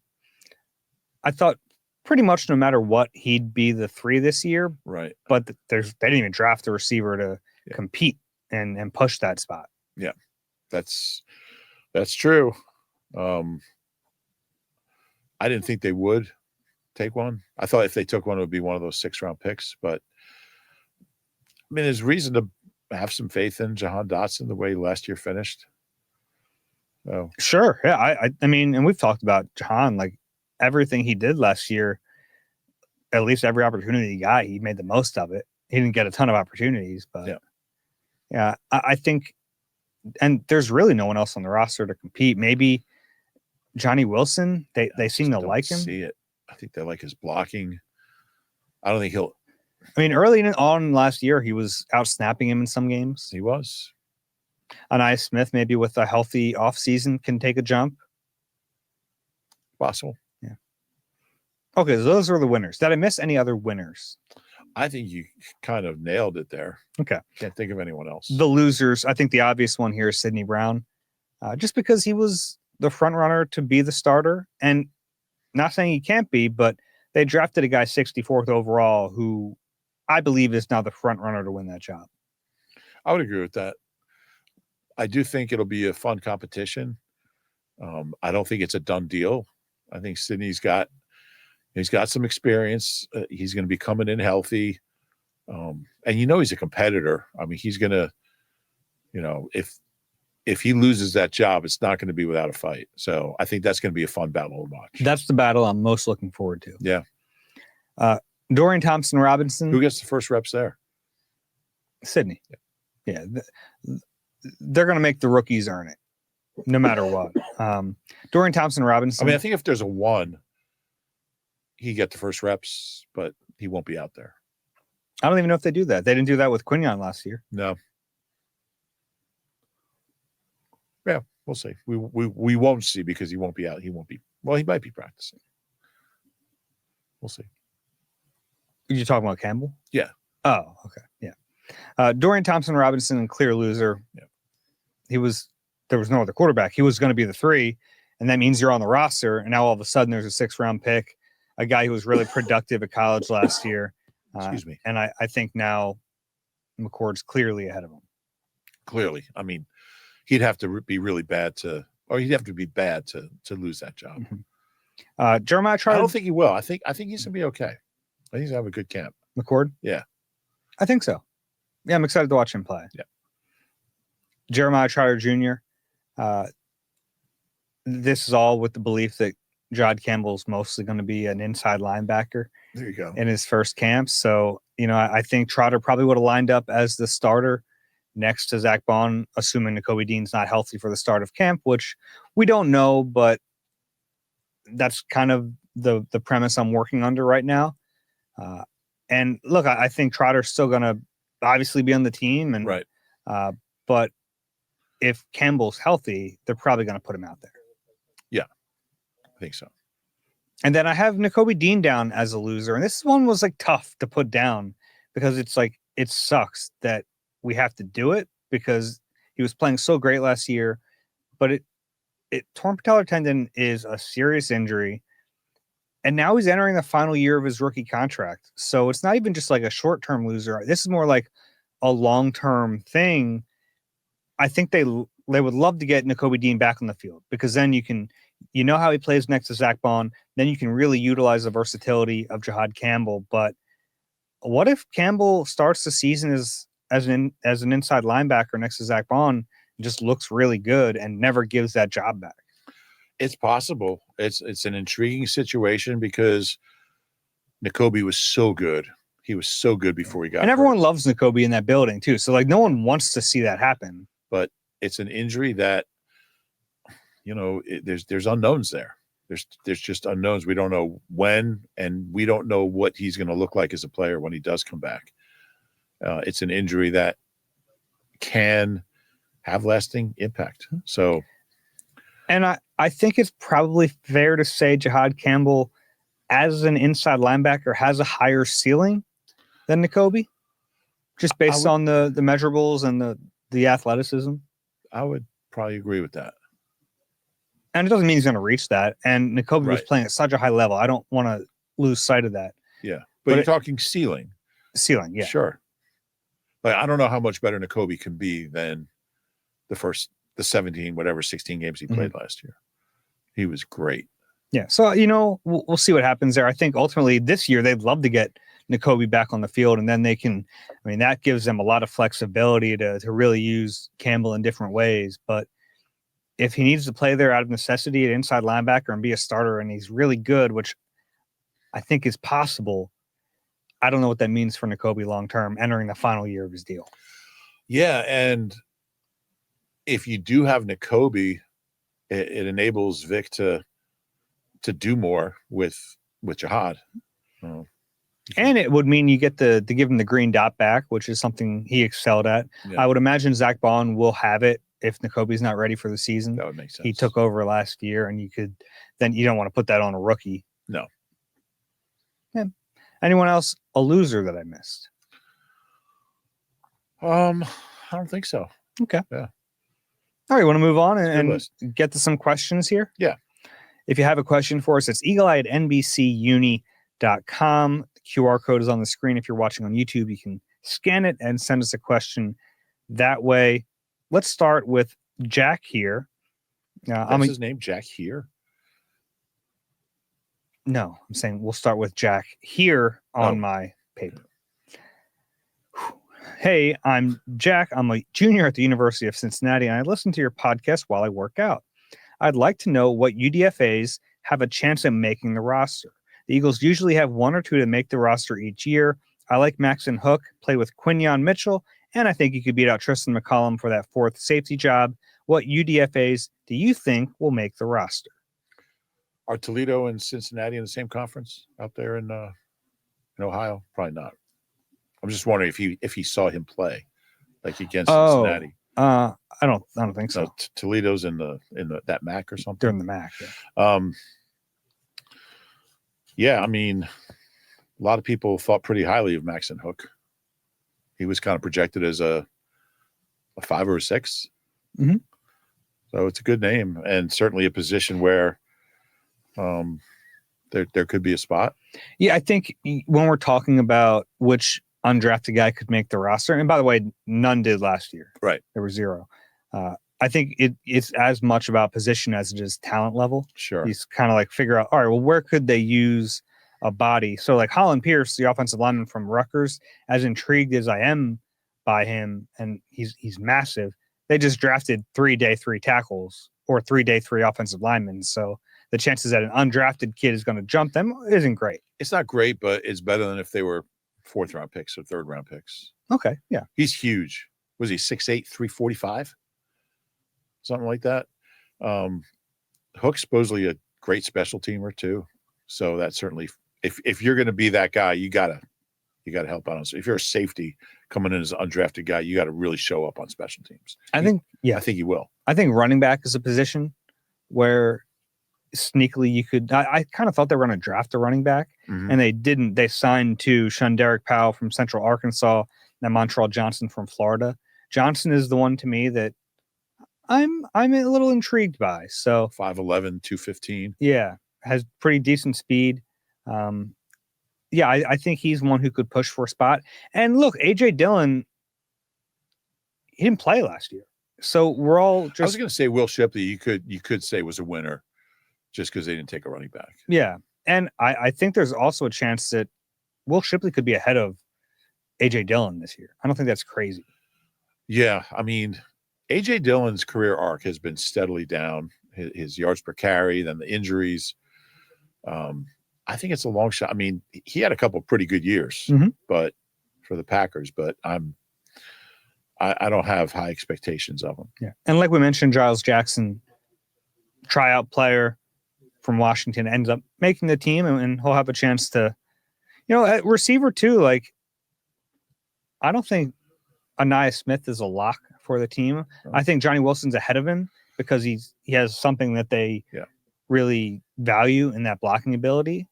[SPEAKER 1] I thought pretty much no matter what, he'd be the 3 this year.
[SPEAKER 2] Right.
[SPEAKER 1] But they didn't even draft a receiver to compete and push that spot.
[SPEAKER 2] Yeah, that's true. I didn't think they would take one. I thought if they took one, it would be one of those 6th-round picks. But I mean, there's reason to have some faith in Jahan Dotson the way last year finished. Oh,
[SPEAKER 1] sure. Yeah. I mean, and we've talked about Jahan, like everything he did last year, at least every opportunity he got, he made the most of it. He didn't get a ton of opportunities, but yeah, I think, and there's really no one else on the roster to compete. Maybe Johnny Wilson. They seem to like him.
[SPEAKER 2] See it. I think they like his blocking. I don't think he'll.
[SPEAKER 1] I mean, early on last year, he was out snapping him in some games.
[SPEAKER 2] He was.
[SPEAKER 1] Anais Smith, maybe with a healthy offseason, can take a jump.
[SPEAKER 2] Possible.
[SPEAKER 1] Yeah. Okay, so those are the winners. Did I miss any other winners?
[SPEAKER 2] I think you kind of nailed it there.
[SPEAKER 1] Okay.
[SPEAKER 2] Can't think of anyone else.
[SPEAKER 1] The losers, I think the obvious one here is Sidney Brown, just because he was the front runner to be the starter. And not saying he can't be, but they drafted a guy 64th overall who I believe is now the front runner to win that job.
[SPEAKER 2] I would agree with that. I do think it'll be a fun competition. I don't think it's a done deal. I think Sidney's got some experience. He's going to be coming in healthy. And he's a competitor. I mean, he's going to, if he loses that job, it's not going to be without a fight. So I think that's going to be a fun battle to watch.
[SPEAKER 1] That's the battle I'm most looking forward to.
[SPEAKER 2] Yeah.
[SPEAKER 1] Dorian Thompson-Robinson.
[SPEAKER 2] Who gets the first reps there?
[SPEAKER 1] Sidney. Yeah. They're going to make the rookies earn it, no matter what. Dorian Thompson-Robinson.
[SPEAKER 2] I mean, I think if there's a 1, he get the first reps, but he won't be out there.
[SPEAKER 1] I don't even know if they do that. They didn't do that with Quinion last year.
[SPEAKER 2] No. Yeah, we'll see. We won't see because he won't be out. He won't be. Well, he might be practicing. We'll see.
[SPEAKER 1] You're talking about Campbell?
[SPEAKER 2] Yeah.
[SPEAKER 1] Oh, okay. Yeah. Dorian Thompson-Robinson, clear loser.
[SPEAKER 2] Yeah.
[SPEAKER 1] There was no other quarterback. He was going to be the 3, and that means you're on the roster. And now all of a sudden there's a 6th-round pick, a guy who was really productive at college last year.
[SPEAKER 2] Excuse me.
[SPEAKER 1] And I think now McCord's clearly ahead of him. Clearly.
[SPEAKER 2] I mean, he'd have to be really bad he'd have to be bad to lose that job.
[SPEAKER 1] Mm-hmm. Jeremiah Trotter.
[SPEAKER 2] I don't think he will. I think he's going to be okay. I think he's going to have a good camp.
[SPEAKER 1] McCord?
[SPEAKER 2] Yeah.
[SPEAKER 1] I think so. Yeah, I'm excited to watch him play.
[SPEAKER 2] Yeah.
[SPEAKER 1] Jeremiah Trotter Jr. This is all with the belief that Jod Campbell's mostly going to be an inside linebacker.
[SPEAKER 2] There you go.
[SPEAKER 1] In his first camp. So, I think Trotter probably would have lined up as the starter next to Zach Bond, assuming Nakobe Dean's not healthy for the start of camp, which we don't know, but that's kind of the premise I'm working under right now. And look, I think Trotter's still going to obviously be on the team, and
[SPEAKER 2] right.
[SPEAKER 1] But if Campbell's healthy, they're probably going to put him out there.
[SPEAKER 2] Yeah, I think so.
[SPEAKER 1] And then I have Nakobe Dean down as a loser. And this one was like tough to put down because it's like, it sucks that we have to do it because he was playing so great last year, but torn patellar tendon is a serious injury. And now he's entering the final year of his rookie contract. So it's not even just like a short-term loser. This is more like a long-term thing. I think they would love to get Nakobe Dean back on the field because then you know how he plays next to Zach Bond. Then you can really utilize the versatility of Jahad Campbell. But what if Campbell starts the season as an inside linebacker next to Zach Bond and just looks really good and never gives that job back?
[SPEAKER 2] It's possible. It's an intriguing situation because Nakobe was so good. He was so good before he got
[SPEAKER 1] and everyone
[SPEAKER 2] hurt.
[SPEAKER 1] loves Nakobe in that building too. So like no one wants to see that happen.
[SPEAKER 2] But it's an injury that there's unknowns there. There's just unknowns. We don't know when, and we don't know what he's going to look like as a player when he does come back. It's an injury that can have lasting impact. So,
[SPEAKER 1] and I think it's probably fair to say Jahad Campbell, as an inside linebacker, has a higher ceiling than Nakobe, just based on the measurables and the athleticism.
[SPEAKER 2] I would probably agree with that.
[SPEAKER 1] And it doesn't mean he's going to reach that. And Nakobe was playing at such a high level. I don't want to lose sight of that.
[SPEAKER 2] Yeah. But you're talking ceiling.
[SPEAKER 1] Ceiling, yeah.
[SPEAKER 2] Sure. But I don't know how much better Nakobe can be than the 16 games he played last year. He was great.
[SPEAKER 1] Yeah. So, we'll see what happens there. I think ultimately this year they'd love to get Nakobe back on the field, and then that gives them a lot of flexibility to really use Campbell in different ways. But if he needs to play there out of necessity at inside linebacker and be a starter, and he's really good, which I think is possible, I don't know what that means for Nakobe long-term entering the final year of his deal.
[SPEAKER 2] Yeah. And if you do have Nakobe, it enables Vic to do more with Jahad.
[SPEAKER 1] And it would mean you get to give him the green dot back, which is something he excelled at. Yeah. I would imagine Zach Bond will have it if Nakobe's not ready for the season.
[SPEAKER 2] That would make sense.
[SPEAKER 1] He took over last year, and you don't want to put that on a rookie.
[SPEAKER 2] No.
[SPEAKER 1] Yeah. Anyone else a loser that I missed?
[SPEAKER 2] I don't think so.
[SPEAKER 1] Okay.
[SPEAKER 2] Yeah.
[SPEAKER 1] All right, want to move on and get to some questions here?
[SPEAKER 2] Yeah.
[SPEAKER 1] If you have a question for us, it's eagleeye@nbcuni.com. The QR code is on the screen. If you're watching on YouTube, you can scan it and send us a question that way. Let's start with Jack here.
[SPEAKER 2] That's his name, Jack here?
[SPEAKER 1] No, I'm saying we'll start with Jack here on my paper. Hey, I'm Jack. I'm a junior at the University of Cincinnati, and I listen to your podcast while I work out. I'd like to know what UDFAs have a chance at making the roster. The Eagles usually have one or two to make the roster each year. I like Maxon Hook, play with Quinyon Mitchell, and I think he could beat out Tristan McCollum for that fourth safety job. What UDFAs do you think will make the roster?
[SPEAKER 2] Are Toledo and Cincinnati in the same conference out there in Ohio? Probably not. I'm just wondering if he saw him play, like against Cincinnati.
[SPEAKER 1] I don't think so.
[SPEAKER 2] No, Toledo's in that MAC or something.
[SPEAKER 1] They're in the MAC. Yeah.
[SPEAKER 2] Yeah, I mean, a lot of people thought pretty highly of Maxon Hook. He was kind of projected as a 5 or a 6.
[SPEAKER 1] Mm-hmm.
[SPEAKER 2] So it's a good name, and certainly a position where there could be a spot.
[SPEAKER 1] Yeah, I think when we're talking about which undrafted guy could make the roster, and by the way, none did last year.
[SPEAKER 2] Right.
[SPEAKER 1] There were 0. I think it's as much about position as it is talent level.
[SPEAKER 2] Sure.
[SPEAKER 1] He's kind of like figure out, all right, well, where could they use a body? So like Holland Pierce, the offensive lineman from Rutgers, as intrigued as I am by him, and he's massive. They just drafted 3 day 3 tackles or 3 day 3 offensive linemen. So the chances that an undrafted kid is going to jump them isn't great.
[SPEAKER 2] It's not great, but it's better than if they were 4th round picks or 3rd round picks.
[SPEAKER 1] Okay. Yeah.
[SPEAKER 2] He's huge. Was he 6'8", 345? Something like that. Hook's supposedly a great special teamer too. So that certainly, if you're going to be that guy, you gotta help out on. So if you're a safety coming in as an undrafted guy, you got to really show up on special teams. I think he will.
[SPEAKER 1] I think running back is a position where sneakily you could. I kind of thought they were going to draft a running back, and they didn't. They signed to Shunderick Powell from Central Arkansas and Montreal Johnson from Florida. Johnson is the one to me that I'm a little intrigued by. So
[SPEAKER 2] 5'11", 215.
[SPEAKER 1] Yeah, has pretty decent speed. I think he's one who could push for a spot. And look, AJ Dillon, he didn't play last year, so we're all just.
[SPEAKER 2] I was going to say Will Shipley. You could say was a winner, just because they didn't take a running back.
[SPEAKER 1] Yeah, and I think there's also a chance that Will Shipley could be ahead of AJ Dillon this year. I don't think that's crazy.
[SPEAKER 2] Yeah, I mean, AJ Dillon's career arc has been steadily down. His yards per carry, then the injuries. I think it's a long shot. I mean, he had a couple of pretty good years, but for the Packers, but I don't have high expectations of him.
[SPEAKER 1] Yeah. And like we mentioned, Giles Jackson, tryout player from Washington, ends up making the team, and he'll have a chance to, at receiver too. Like, I don't think Anaya Smith is a lock for the team. I think Johnny Wilson's ahead of him because he has something that they really value in that blocking ability.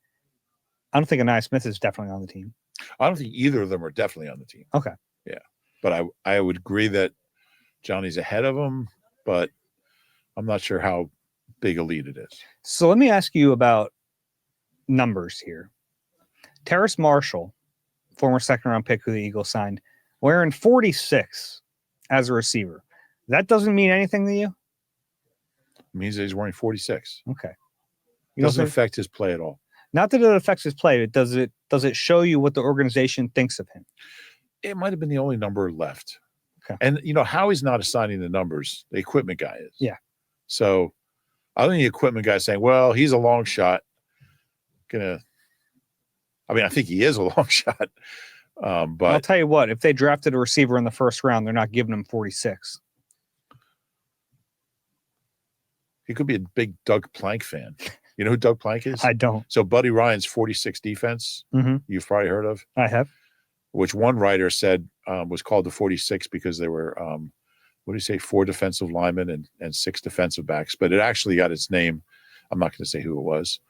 [SPEAKER 1] I don't think Anaya Smith is definitely on the team.
[SPEAKER 2] I don't think either of them are definitely on the team.
[SPEAKER 1] Okay.
[SPEAKER 2] Yeah. But I would agree that Johnny's ahead of him, but I'm not sure how big a lead it is.
[SPEAKER 1] So let me ask you about numbers here. Terrace Marshall, former 2nd-round pick who the Eagles signed, wearing 46 as a receiver. That doesn't mean anything to you?
[SPEAKER 2] It means that he's wearing 46.
[SPEAKER 1] Okay.
[SPEAKER 2] It doesn't affect his play at all.
[SPEAKER 1] Not that it affects his play, but does it show you what the organization thinks of him?
[SPEAKER 2] It might have been the only number left.
[SPEAKER 1] Okay.
[SPEAKER 2] And, Howie's not assigning the numbers. The equipment guy is.
[SPEAKER 1] Yeah.
[SPEAKER 2] So I think the equipment guy saying, well, he's a long shot. I think he is a long shot. But
[SPEAKER 1] I'll tell you what, if they drafted a receiver in the 1st round, they're not giving him 46.
[SPEAKER 2] He could be a big Doug Plank fan. You know who Doug Plank is?
[SPEAKER 1] I don't.
[SPEAKER 2] So Buddy Ryan's 46 defense, you've probably heard of.
[SPEAKER 1] I have.
[SPEAKER 2] Which one writer said was called the 46 because there were, 4 defensive linemen and 6 defensive backs. But it actually got its name. I'm not going to say who it was.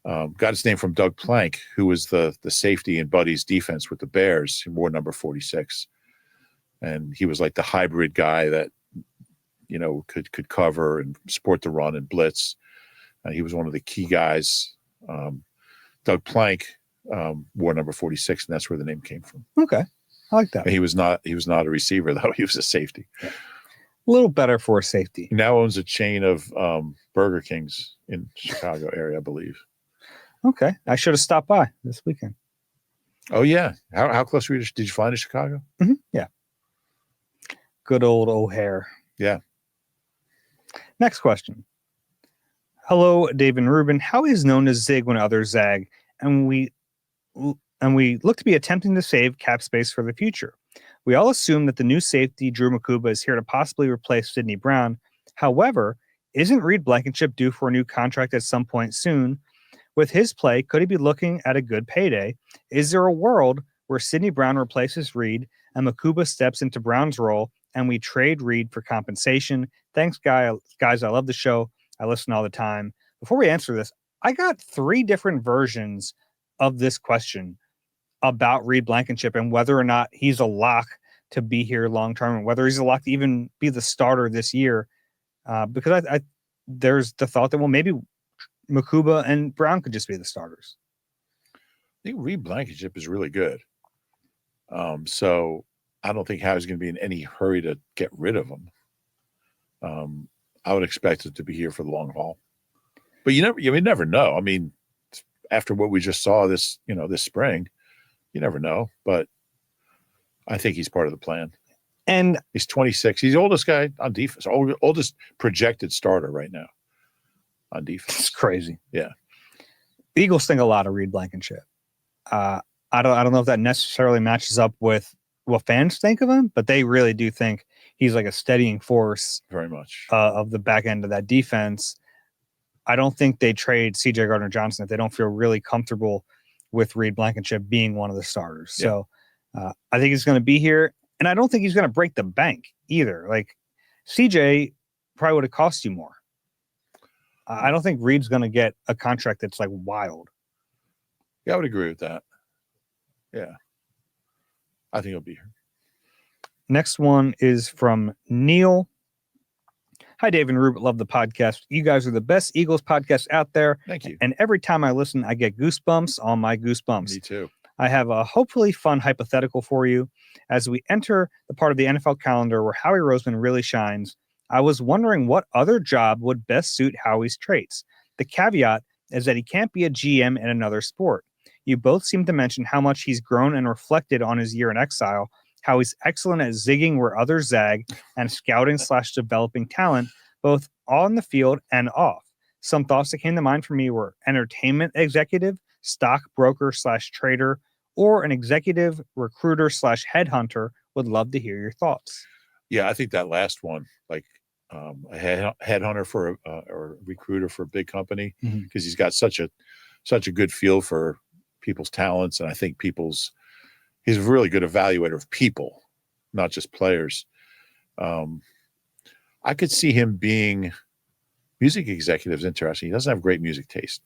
[SPEAKER 2] Got its name from Doug Plank, who was the safety in Buddy's defense with the Bears. He wore number 46. And he was like the hybrid guy that, could cover and support the run and blitz. He was one of the key guys. Doug Plank wore number 46, and that's where the name came from.
[SPEAKER 1] Okay. I like that.
[SPEAKER 2] And he was not a receiver, though. He was a safety.
[SPEAKER 1] Yeah. A little better for a safety.
[SPEAKER 2] He now owns a chain of Burger Kings in Chicago area, I believe.
[SPEAKER 1] Okay. I should have stopped by this weekend.
[SPEAKER 2] Oh, yeah. How close were you? Did you fly to Chicago?
[SPEAKER 1] Yeah. Good old O'Hare.
[SPEAKER 2] Yeah.
[SPEAKER 1] Next question. Hello, Dave and Reuben. How is known as zig when others zag? And we look to be attempting to save cap space for the future. We all assume that the new safety, Drew Makuba, is here to possibly replace Sidney Brown. However, isn't Reed Blankenship due for a new contract at some point soon? With his play, could he be looking at a good payday? Is there a world where Sidney Brown replaces Reed and Makuba steps into Brown's role and we trade Reed for compensation? Thanks, guys. I love the show. I listen all the time. Before we answer this, I got 3 different versions of this question about Reed Blankenship and whether or not he's a lock to be here long term and whether he's a lock to even be the starter this year. Because I there's the thought that, well, maybe Makuba and Brown could just be the starters.
[SPEAKER 2] I think Reed Blankenship is really good. So I don't think Howie's going to be in any hurry to get rid of him. I would expect it to be here for the long haul. But you never know. I mean, after what we just saw this spring, you never know. But I think he's part of the plan.
[SPEAKER 1] And
[SPEAKER 2] he's 26. He's the oldest guy on defense, oldest projected starter right now on defense.
[SPEAKER 1] It's crazy.
[SPEAKER 2] Yeah.
[SPEAKER 1] The Eagles think a lot of Reed Blankenship. I don't know if that necessarily matches up with what fans think of him, but they really do think he's like a steadying force
[SPEAKER 2] very much
[SPEAKER 1] of the back end of that defense. I don't think they trade CJ Gardner-Johnson if they don't feel really comfortable with Reed Blankenship being one of the starters. Yeah. So I think he's going to be here, and I don't think he's going to break the bank either. Like CJ probably would have cost you more. I don't think Reed's going to get a contract that's like wild.
[SPEAKER 2] Yeah, I would agree with that. Yeah. I think he'll be here.
[SPEAKER 1] Next one is from Neil. Hi, Dave and Rube. Love the podcast. You guys are the best Eagles podcast out there.
[SPEAKER 2] Thank you.
[SPEAKER 1] And every time I listen, I get goosebumps on my goosebumps.
[SPEAKER 2] Me too.
[SPEAKER 1] I have a hopefully fun hypothetical for you. As we enter the part of the NFL calendar where Howie Roseman really shines, I was wondering what other job would best suit Howie's traits. The caveat is that he can't be a GM in another sport. You both seem to mention how much he's grown and reflected on his year in exile, how he's excellent at zigging where others zag, and scouting/developing talent, both on the field and off. Some thoughts that came to mind for me were entertainment executive, stockbroker/trader, or an executive recruiter/headhunter. Would love to hear your thoughts.
[SPEAKER 2] Yeah, I think that last one, like a headhunter for or a recruiter for a big company, because he's got such a good feel for people's talents, and I think he's a really good evaluator of people, not just players. I could see him being music executives interesting. He doesn't have great music taste.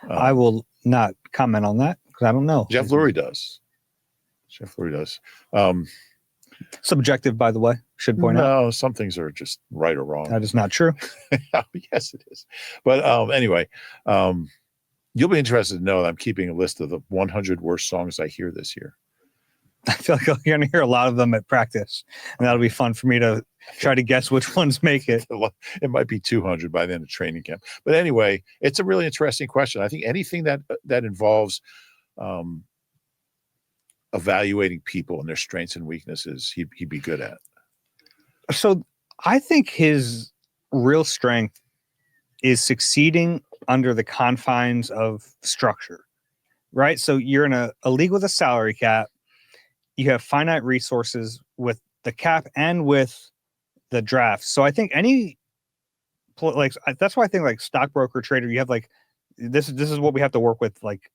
[SPEAKER 1] I will not comment on that because I don't know.
[SPEAKER 2] Jeff Lurie does.
[SPEAKER 1] Subjective, by the way, should point out.
[SPEAKER 2] No, some things are just right or wrong.
[SPEAKER 1] That is not true.
[SPEAKER 2] Yes, it is. But anyway, you'll be interested to know that I'm keeping a list of the 100 worst songs I hear this year.
[SPEAKER 1] I feel like you're going to hear a lot of them at practice, and that'll be fun for me to try to guess which ones make it.
[SPEAKER 2] It might be 200 by the end of training camp. But anyway, it's a really interesting question. I think anything that involves evaluating people and their strengths and weaknesses, he'd be good at.
[SPEAKER 1] So I think his real strength is succeeding under the confines of structure, right? So you're in a league with a salary cap. You have finite resources with the cap and with the draft. So I think that's why I think like stockbroker, trader, you have like, this is what we have to work with, like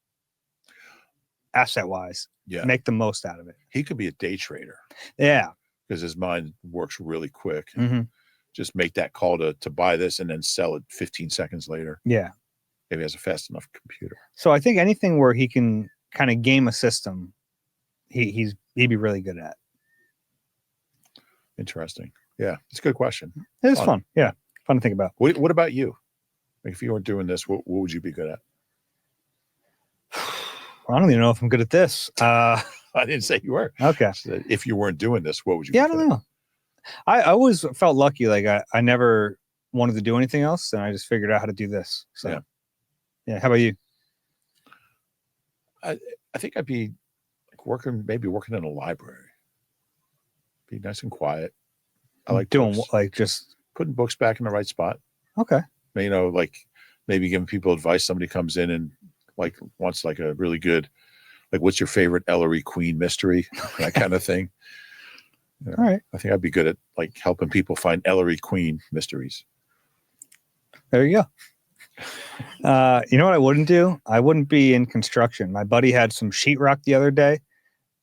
[SPEAKER 1] asset wise.
[SPEAKER 2] Yeah.
[SPEAKER 1] Make the most out of it.
[SPEAKER 2] He could be a day trader.
[SPEAKER 1] Yeah.
[SPEAKER 2] Because his mind works really quick.
[SPEAKER 1] Mm-hmm.
[SPEAKER 2] Just make that call to buy this and then sell it 15 seconds later.
[SPEAKER 1] Yeah.
[SPEAKER 2] If he has a fast enough computer.
[SPEAKER 1] So I think anything where he can kind of game a system, he'd be really good at.
[SPEAKER 2] Interesting. Yeah. It's a good question.
[SPEAKER 1] It is fun. Yeah. Fun to think about.
[SPEAKER 2] What about you? Like if you weren't doing this, what would you be good at?
[SPEAKER 1] I don't even know if I'm good at this.
[SPEAKER 2] I didn't say you were.
[SPEAKER 1] Okay.
[SPEAKER 2] So if you weren't doing this, what would you be
[SPEAKER 1] I don't know. I always felt lucky. Like I never wanted to do anything else, and I just figured out how to do this. So yeah. How about you?
[SPEAKER 2] I think I'd be like working in a library. Be nice and quiet. I like
[SPEAKER 1] doing
[SPEAKER 2] books.
[SPEAKER 1] like just
[SPEAKER 2] putting books back in the right spot.
[SPEAKER 1] Okay.
[SPEAKER 2] You know, like maybe giving people advice. Somebody comes in and like wants like a really good, like what's your favorite Ellery Queen mystery? That kind of thing. You know,
[SPEAKER 1] all right.
[SPEAKER 2] I think I'd be good at like helping people find Ellery Queen mysteries.
[SPEAKER 1] There you go. You know what I wouldn't do? I wouldn't be in construction. My buddy had some sheetrock the other day.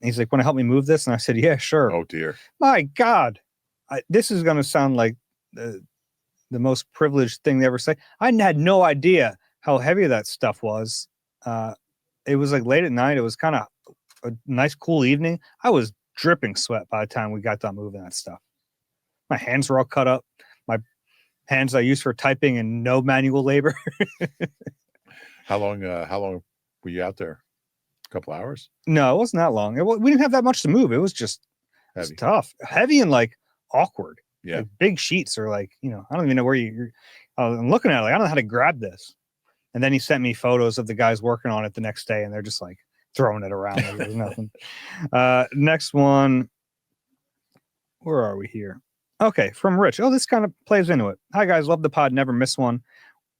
[SPEAKER 1] He's like, "Want to help me move this?" And I said, "Yeah, sure."
[SPEAKER 2] Oh dear.
[SPEAKER 1] My God, this is going to sound like the most privileged thing they ever say. I had no idea how heavy that stuff was. It was like late at night. It was kind of a nice, cool evening. I was dripping sweat by the time we got done moving that stuff. My hands were all cut up. My hands I use for typing and no manual labor.
[SPEAKER 2] How long were you out there? A couple hours?
[SPEAKER 1] No, it wasn't that long. We didn't have that much to move. It was just
[SPEAKER 2] heavy.
[SPEAKER 1] Tough, heavy, and like awkward.
[SPEAKER 2] Yeah,
[SPEAKER 1] like, big sheets are like, I don't even know where you're. I'm looking at it like I don't know how to grab this. And then he sent me photos of the guys working on it the next day, and they're just like throwing it around like it was nothing. Next one. Where are we here? Okay, from Rich. Oh, this kind of plays into it. Hi, guys. Love the pod. Never miss one,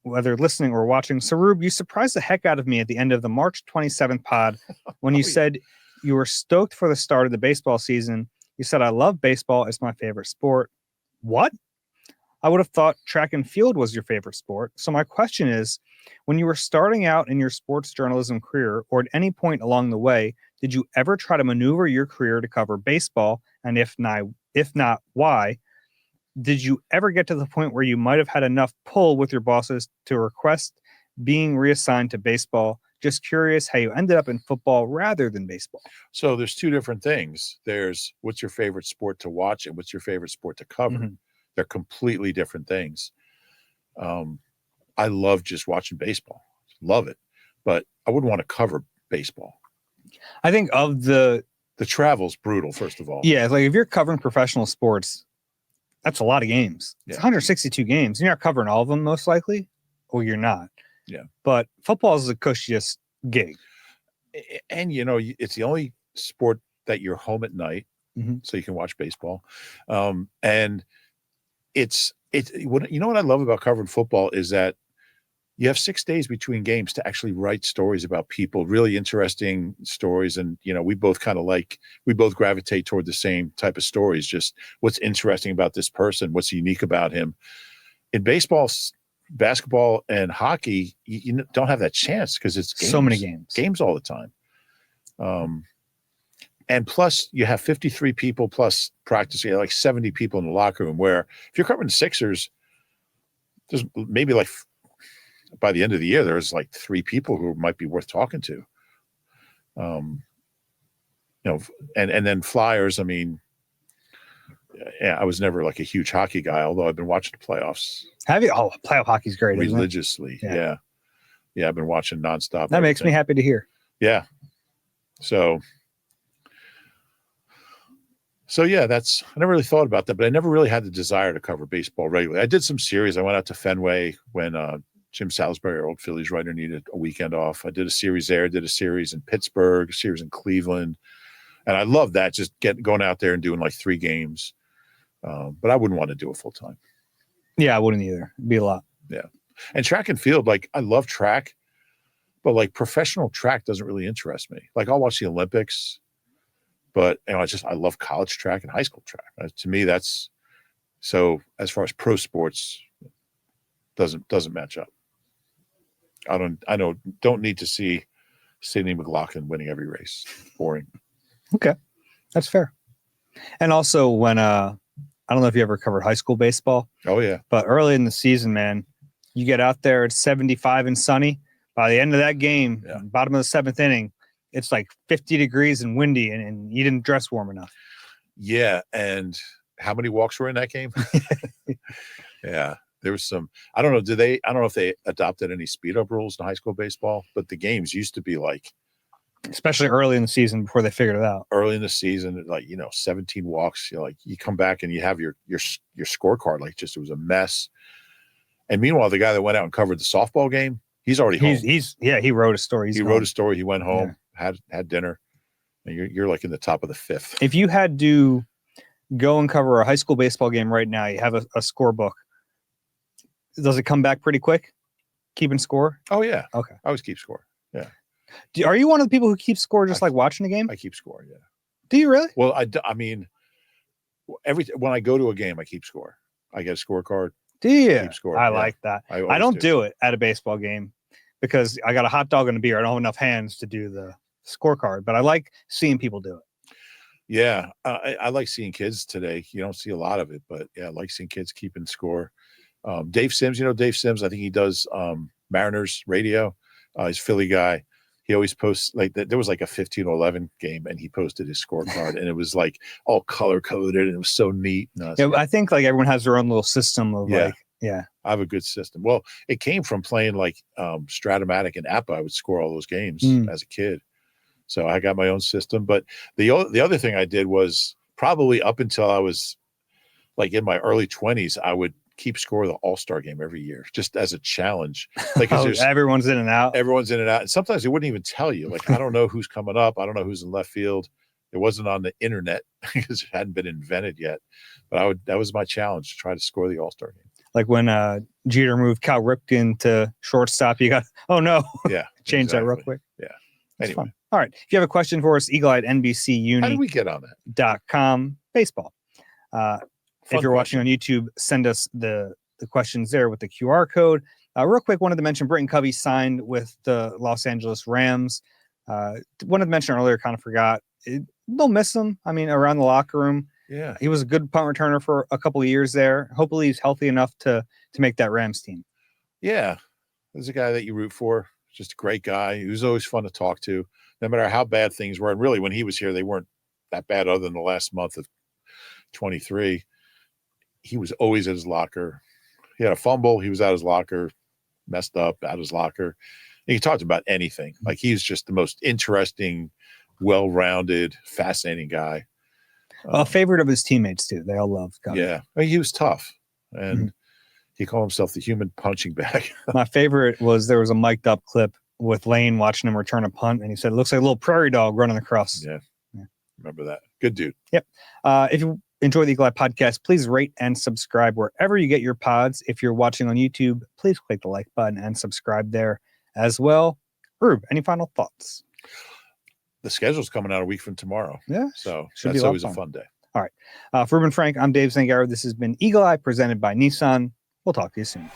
[SPEAKER 1] whether listening or watching. So, Rube, you surprised the heck out of me at the end of the March 27th pod when you said you were stoked for the start of the baseball season. You said, I love baseball. It's my favorite sport. What? I would have thought track and field was your favorite sport. So my question is, when you were starting out in your sports journalism career or at any point along the way, did you ever try to maneuver your career to cover baseball? And if not, why? Did you ever get to the point where you might have had enough pull with your bosses to request being reassigned to baseball? Just curious how you ended up in football rather than baseball.
[SPEAKER 2] So there's two different things. There's what's your favorite sport to watch and what's your favorite sport to cover.
[SPEAKER 1] Mm-hmm.
[SPEAKER 2] They're completely different things. I love just watching baseball. Love it. But I wouldn't want to cover baseball.
[SPEAKER 1] I think of the
[SPEAKER 2] travel's brutal, first of all.
[SPEAKER 1] Yeah, like if you're covering professional sports, that's a lot of games. It's 162 games. You're not covering all of them, most likely, or you're not.
[SPEAKER 2] Yeah. But
[SPEAKER 1] football is a cushiest gig.
[SPEAKER 2] And, it's the only sport that you're home at night, so you can watch baseball. And it's what I love about covering football is that you have 6 days between games to actually write stories about people, really interesting stories. And, we both gravitate toward the same type of stories, just what's interesting about this person, what's unique about him. In baseball, basketball, and hockey, you don't have that chance because it's games,
[SPEAKER 1] so many
[SPEAKER 2] games all the time. And plus, you have 53 people plus practice. You have like 70 people in the locker room. Where if you're covering the Sixers, there's maybe like by the end of the year, there's like 3 people who might be worth talking to. And then Flyers. I mean, I was never like a huge hockey guy, although I've been watching the playoffs.
[SPEAKER 1] Have you? Oh, playoff hockey's great,
[SPEAKER 2] religiously.
[SPEAKER 1] Isn't it?
[SPEAKER 2] Yeah. I've been watching nonstop.
[SPEAKER 1] That makes me happy to hear.
[SPEAKER 2] Yeah. So yeah, I never really thought about that, but I never really had the desire to cover baseball regularly. I did some series. I went out to Fenway when Jim Salisbury, our old Phillies writer, needed a weekend off. I did a series there, did a series in Pittsburgh, a series in Cleveland. And I love that, just going out there and doing like 3 games. But I wouldn't want to do it full time.
[SPEAKER 1] Yeah, I wouldn't either. It'd be a lot.
[SPEAKER 2] Yeah. And track and field, like I love track, but like professional track doesn't really interest me. Like I'll watch the Olympics, but I love college track and high school track. To me, that's so as far as pro sports doesn't match up. I don't need to see Sidney McLaughlin winning every race. Boring.
[SPEAKER 1] Okay. That's fair. And also when I don't know if you ever covered high school baseball.
[SPEAKER 2] Oh yeah.
[SPEAKER 1] But early in the season, man, you get out there, it's 75 and sunny. By the end of that game, bottom of the 7th inning, it's like 50 degrees and windy, and you didn't dress warm enough.
[SPEAKER 2] Yeah. And how many walks were in that game? Yeah. There was some, I don't know if they adopted any speed up rules in high school baseball, but the games used to be like,
[SPEAKER 1] especially early in the season before they figured it out.
[SPEAKER 2] Early in the season, like, 17 walks, you come back and you have your scorecard, like just, it was a mess. And meanwhile, the guy that went out and covered the softball game, he's already home.
[SPEAKER 1] He wrote a story.
[SPEAKER 2] He wrote a story. He went home, had dinner, and you're like in the top of the 5th.
[SPEAKER 1] If you had to go and cover a high school baseball game right now, you have a scorebook. Does it come back pretty quick? Keeping score?
[SPEAKER 2] Oh yeah.
[SPEAKER 1] Okay.
[SPEAKER 2] I always keep score. Yeah.
[SPEAKER 1] Are you one of the people who keeps score just like watching the game?
[SPEAKER 2] I keep score. Yeah.
[SPEAKER 1] Do you really?
[SPEAKER 2] Well, I mean, when I go to a game, I keep score. I get a scorecard.
[SPEAKER 1] Do you?
[SPEAKER 2] Keep score.
[SPEAKER 1] I like that. I don't do it at a baseball game because I got a hot dog and a beer. I don't have enough hands to do the scorecard, but I like seeing people do it.
[SPEAKER 2] Yeah. I like seeing kids today. You don't see a lot of it, but yeah, I like seeing kids keeping score. Dave Sims, Dave Sims, I think he does Mariners radio. He's a Philly guy. He always posts like there was like a 15-11 game and he posted his scorecard and it was like all color coded and it was so neat.
[SPEAKER 1] I think like everyone has their own little system of I
[SPEAKER 2] have a good system. Well, it came from playing like Stratomatic and Appa. I would score all those games as a kid. So I got my own system. But the other thing I did was probably up until I was like in my early 20s, I would keep score of the All-Star game every year, just as a challenge. Like, 'cause there's
[SPEAKER 1] everyone's in and out.
[SPEAKER 2] everyone's in and out. And sometimes they wouldn't even tell you. Like, I don't know who's coming up. I don't know who's in left field. It wasn't on the internet because it hadn't been invented yet. But that was my challenge, to try to score the All-Star game.
[SPEAKER 1] Like when Jeter moved Cal Ripken to shortstop, you got, oh no.
[SPEAKER 2] Yeah.
[SPEAKER 1] Change that real quick.
[SPEAKER 2] Yeah.
[SPEAKER 1] It's
[SPEAKER 2] Anyway.
[SPEAKER 1] fun. All right. If you have a question for us, eagle@NBCUni.com.
[SPEAKER 2] How did we get on that?
[SPEAKER 1] Baseball. If you're watching on YouTube, send us the questions there with the QR code. Real quick, wanted to mention Britton Covey signed with the Los Angeles Rams. Wanted to mention earlier, kind of forgot. They'll miss him. I mean, around the locker room.
[SPEAKER 2] Yeah.
[SPEAKER 1] He was a good punt returner for a couple of years there. Hopefully he's healthy enough to make that Rams team.
[SPEAKER 2] Yeah. There's a guy that you root for. Just a great guy. He was always fun to talk to, no matter how bad things were. And really, when he was here, they weren't that bad other than the last month of 23. He was always at his locker. He had a fumble. He was at his locker, messed up, at his locker. And he talked about anything. Like, he's just the most interesting, well-rounded, fascinating guy.
[SPEAKER 1] A favorite of his teammates, too. They all loved Covey.
[SPEAKER 2] Yeah. I mean, he was tough. And he called himself the human punching bag.
[SPEAKER 1] My favorite was there was a mic'd up clip with Lane watching him return a punt, and he said, it looks like a little prairie dog running across.
[SPEAKER 2] Yeah. Remember that. Good dude.
[SPEAKER 1] Yep. If you enjoy the Eagle Eye podcast, please rate and subscribe wherever you get your pods. If you're watching on YouTube, please click the like button and subscribe there as well. Rube, any final thoughts?
[SPEAKER 2] The schedule's coming out a week from tomorrow.
[SPEAKER 1] Yeah.
[SPEAKER 2] So
[SPEAKER 1] should
[SPEAKER 2] that's
[SPEAKER 1] be
[SPEAKER 2] always a fun day.
[SPEAKER 1] All right. For Reuben Frank, I'm Dave Zangaro. This has been Eagle Eye presented by Nissan. We'll talk to you soon.